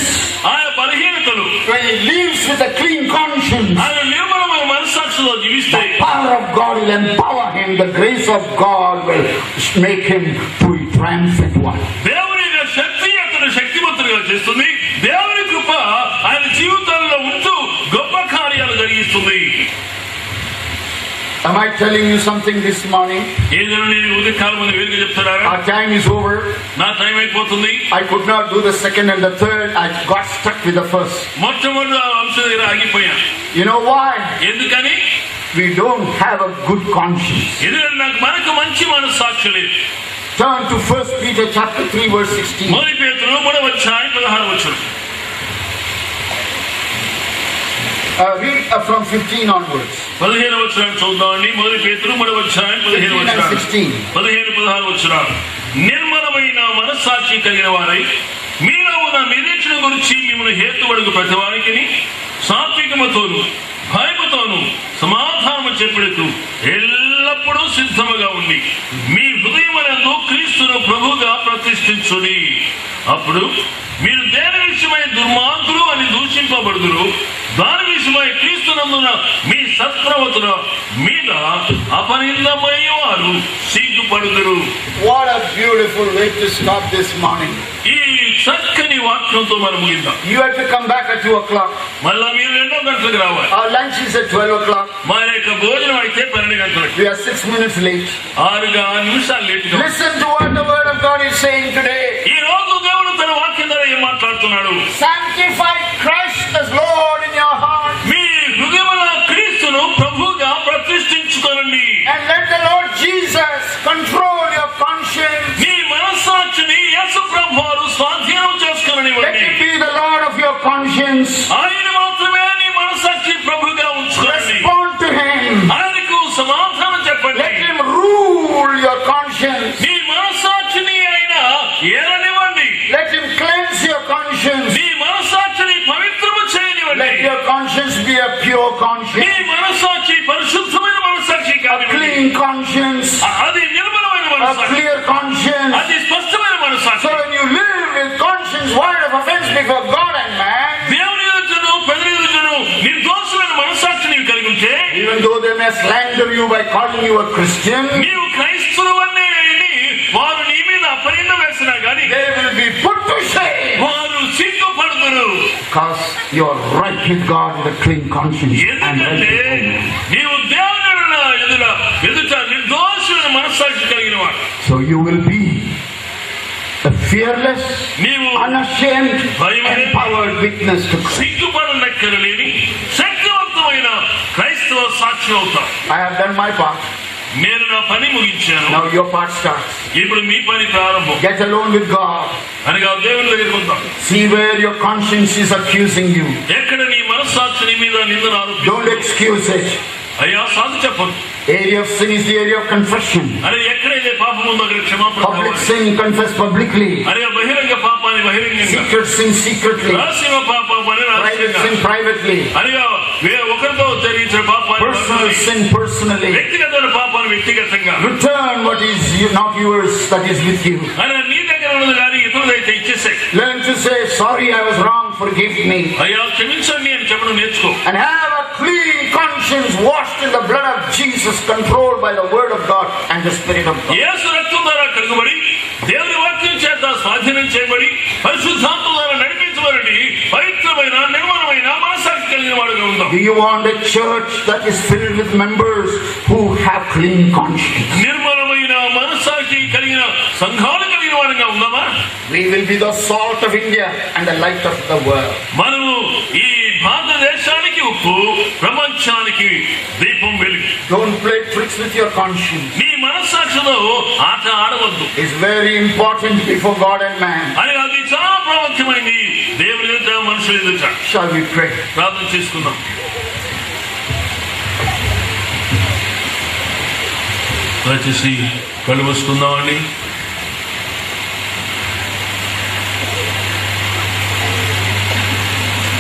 ఆయన బలహీనతలు when he lives with a clean conscience, ఆయన నిర్మలమైన మనస్సాక్షిలో జీవిస్తే the power of God will empower him. The grace of God will make him to a triumphant one. దేవుని యొక్క శక్తి అతను శక్తివంతులుగా చేస్తుంది. దేవుని కృప ఆయన జీవితంలో ఉంటూ గొప్ప కార్యాలు జరిగిస్తుంది. Am I telling you something this morning? ఏదైనా నేను ఉదయకాలం ముందు వేరుగా చెప్తున్నారా? Our time is over. నా టైం అయిపోతుంది. I could not do the second and the third. I got stuck with the first. మొట్టమొదటి అంశం దగ్గర ఆగిపోయాను. You know why? ఎందుకని? We don't have a good conscience. ఎందుకంటే మనకు మంచి మనస్సాక్షి లేదు. Turn to 1 Peter chapter 3 verse 16. మొదటి పేతురు 3:16 వచనం. Read from 15 onwards. 15 వచనం చూద్దామండి. మొదటి పేతురు 3:15 వచనం. 15-16 వచనం. నిర్మలమైన మనస్సాక్షి కలిగిన వారై మీలో ఉన్న నిరీక్షణ గురించి మిమ్మల్ని హేతువడుగు ప్రతివానికి సాత్వికముతోను భయముతోను సమాధానము చెప్పుటకు ఎల్లప్పుడూ సిద్ధముగా ఉండి మీ హృదయమునందు క్రీస్తును ప్రభువుగా ప్రతిష్ఠించుడి. అప్పుడు మీరు దేని విషయమై దుర్మార్గులు అని దూషింపబడుదురు, దాని విషయమై క్రీస్తునందున మీ సత్ప్రవర్తన మీద అపనిందమయ్యే వారు సిగ్గుపడుదురు. What a beautiful way to stop this morning. ఈ చక్కని వాక్యంతో మనం ముగిద్దాం. You have to come back at 2 o'clock. మళ్ళా మీరు 2 గంటలకు రావాలి. Our lunch is at 12 o'clock. మా యొక్క భోజనం అయితే 12 గంటలకు. We are 6 minutes late. 6 నిమిషాలు లేట్గా. Listen to what the word of God is saying today. ఈ రోజు దేవుడు తన వాక్యం ద్వారా ఏం మాట్లాడుతున్నాడు? Sanctify Christ as Lord in your heart. మీ హృదయమున క్రీస్తును ప్రభువుగా ప్రతిష్ఠించుకోనండి. And let the Lord Jesus control your conscience. మీ మనస్సాక్షిని యేసు ప్రభువారు స్వాధీనం Let చేసుకోనివ్వండి. him be the Lord of your conscience. ఆయన మాత్రమే నీ మనస్సాక్షి ప్రభువుగా ఉంచుకోండి. Respond to him. ఆయనకు సమాధానం చెప్పండి. Let him rule your conscience. నీ మనస్సాక్షిని ఆయన ఏలనివ్వండి. Let him cleanse your conscience. నీ మనస్సాక్షిని పవిత్రము చేయనివ్వండి. Let your conscience be a pure నీ conscience. మనస్సాక్షి పరిశుద్ధమైన మనస్సాక్షి A కానివ్వండి. clean conscience. అది నిర్మలమైన A మనస్సాక్షి. clear conscience. అది స్పష్టమైన మనస్సాక్షి. So when you live with conscience void of offense before God and man, దేవుని ఎదుటను ప్రజల ఎదుటను నిర్దోషమైన మనస్సాక్షి నీవు కలిగి ఉంటే, even though they may slander you by calling you a Christian, నీవు క్రైస్తవువనే అని వారు నీ మీద అపనింద వేసినా గాని they will be put to shame. వారు సిగ్గుపడుదురు. Because you are right with God with a clean conscience and right ఎందుకంటే with God. నీవు దేవుని ఎదుట నిర్దోషమైన మనస్సాక్షి కలిగిన వాడు. So you will be a fearless, నీవు unashamed, empowered witness to Christ. సిగ్గుపడనక్కరలేని శక్తివంతమైన క్రైస్తవ సాక్షి అవుతావు. I have done my part. నేను నా పని ముగించాను. Now your part starts. ఇప్పుడు మీ పని ప్రారంభం. Get alone with God. అనగా దేవుని దగ్గరికి వద్దాం. See where your conscience is accusing you. ఎక్కడ నీ మనస్సాక్షి నీ మీద నిందను ఆరోపిస్తుంది. Don't excuse it. అయ్యా సాధు చెప్పదు. Area of sin is the area of confession. అరే ఎక్కడైతే పాపం ఉందో అక్కడ క్షమాపణ Public కావాలి. sin confess publicly. అరే బహిరంగ పాపాన్ని బహిరంగంగా, Secret sin secretly. రహస్య పాపాన్ని Private రహస్యంగా, sin privately. అనగా ఒకరితో జరిగించిన పాపాన్ని Personal sin personally. వ్యక్తిగతమైన పాపాన్ని వ్యక్తిగతంగా, Return what is not yours that is with you. అరే నీ దగ్గర ఉన్నది కానీ ఇతరులైతే ఇచ్చేసాయి. Learn to say, sorry, I was wrong, forgive me. అయ్యా క్షమించండి అని చెప్పడం నేర్చుకో. And have a clean conscience washed in the blood of Jesus, controlled by the word of God and the Spirit of God. యేసు రక్తం ద్వారా కడుగుబడి దేవుని వాక్యం చేత స్వాధీనం చేయబడి పరిశుద్ధాత్మ ద్వారా నడిపించబడి పవిత్రమైన నిర్మలమైన మనస్సాక్షి కలిగిన వాడుగా ఉందాం. Do you want a church that is filled with members who have clean conscience? నిర్మలమైన మనస్సాక్షి కలిగిన సంఘాలు కలిగిన వాడుగా ఉందామా? We will be the salt of India and the light of the world. మనము ఈ భారతదేశానికి ఉప్పు, ప్రపంచానికి దీపం వెలుగు. Don't play tricks with your conscience. నీ మనస్సాక్షిలో ఆట ఆడవద్దు. It's very important before God and man. అని అది చాలా ప్రాముఖ్యమైనది దేవుని యొక్క మనుషుల మనుషులు ఎదుట. Shall we pray? ప్రార్థన చేసుకుందాం. దయచేసి కళ్ళు మూసుకుందామండి.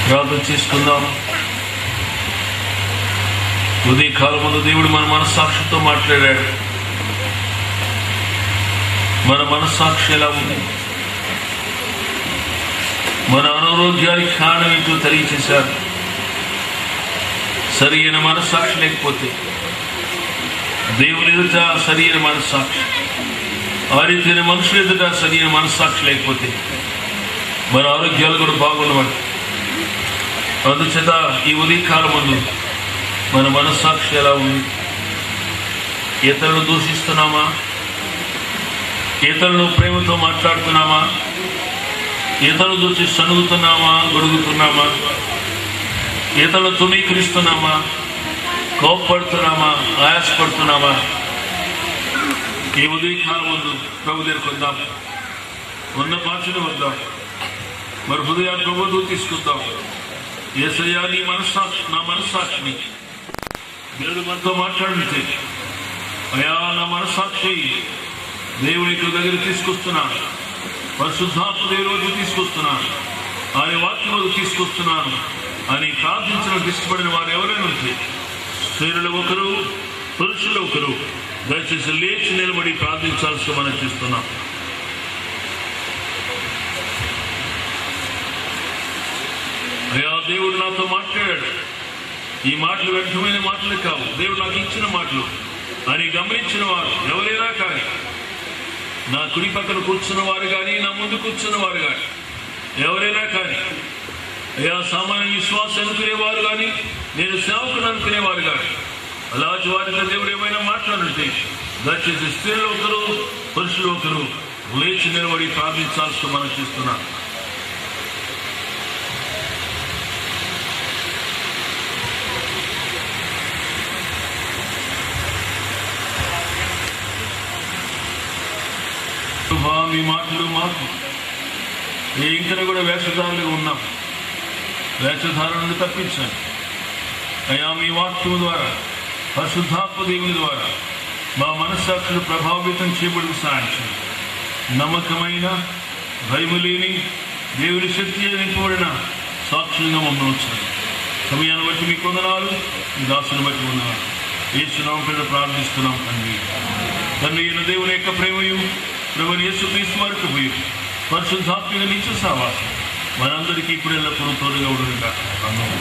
ప్రార్థన చేసుకుందాం. ఉదయ కాలముందు దేవుడు మన మనస్సాక్షితో మాట్లాడాడు. మన మనస్సాక్షి ఎలా ఉంది, మన అనారోగ్యానికి కారణం ఏంటో తెలియచేశారు. సరి అయిన మనస్సాక్షి లేకపోతే, దేవుని ఎదుట సరి అయిన మనస్సాక్షి, ఆ రీతిన మనుషుల ఎదుట సరి అయిన మనస్సాక్షి లేకపోతే మన ఆరోగ్యాలు కూడా బాగున్నవాడు. అందుచేత ఈ ఉదయకాలం ముందు మన మనస్సాక్షి ఎలా ఉంది? ఇతరులను దూషిస్తున్నామా? ఇతరులను ప్రేమతో మాట్లాడుతున్నామా? ఇతరులు చూసి సనుగుతున్నామా, గొడుగుతున్నామా? ఇతరులను తుణీకరిస్తున్నామా, కోప్పడుతున్నామా, ఆయాసపడుతున్నామా? ఈ ఉదయకాలం ముందు ప్రభు దగ్గరికి వద్దాం, ఉన్న భాషను వద్దాం, మరి హృదయాన్ని ప్రభుత్వం తీసుకుందాం. యేసయ్యా, నీ మనస్సాక్షి, నా మనస్సాక్షిని దేవుడు మనతో మాట్లాడితే, అయ్యా నా మనస్సాక్షి దేవునికి దగ్గర తీసుకొస్తున్నాను, పరిశుద్ధాత్మ దేవుడి తీసుకొస్తున్నాను, ఆయన వాక్యం తీసుకొస్తున్నాను అని ప్రార్థించడానికి ఇష్టపడిన వారు ఎవరైనా ఉంటే, స్త్రీలు ఒకరు, పురుషులు ఒకరు, దయచేసి లేచి నిలబడి ప్రార్థించాల్సి మనం చేస్తున్నాం. అయ్యా, దేవుడు నాతో మాట్లాడాడు, ఈ మాటలు వ్యర్థమైన మాటలు కావు, దేవుడు నాకు ఇచ్చిన మాటలు అని గమనించిన వారు ఎవరైనా కానీ, నా కుడి పక్కన కూర్చున్న వారు కానీ, నా ముందు కూర్చున్న వారు కానీ, ఎవరైనా కానీ, అయ్యా సామాన్య విశ్వాసం అనుకునేవారు కానీ, నేను సేవకుని అనుకునేవారు కానీ, అలాంటి వారితో దేవుడు ఏమైనా మాట్లాడుంటే దయచేసి స్త్రీలు ఒకరు, పురుషులు ఒకరు లేచి నిలబడి ప్రార్థించాల్సి మనం చేస్తున్నాం. మీ మాటలు మాకు ఇంకా కూడా వేషధారులుగా ఉన్నాం, వేషధారులను తప్పించండి అయ్యా. మీ వాక్యం ద్వారా, పరిశుద్ధాత్మ దేవుని ద్వారా మా మనస్సాక్షులు ప్రభావితం చేయబడి సాధించండి. నమ్మకమైన, భయము లేని, దేవుని శక్తి నింపబడిన సాక్షులుగా మమ్మల్ని వచ్చారు. సమయాన్ని బట్టి మీకు వందనాలు, మీ దాసుని బట్టి వందనాలు. యేసు నామమున ప్రార్థిస్తున్నాం తండ్రి. తండ్రి అయిన దేవుని యొక్క ప్రేమయు, ప్రభువైన యేసుక్రీస్తు వారి కృపయు, పరిశుద్ధాత్మ నిత్య సహవాసం మనందరికీ ఇప్పుడు ఎల్లప్పుడూ తోడుగా ఉండును గాక. ఆమేన్.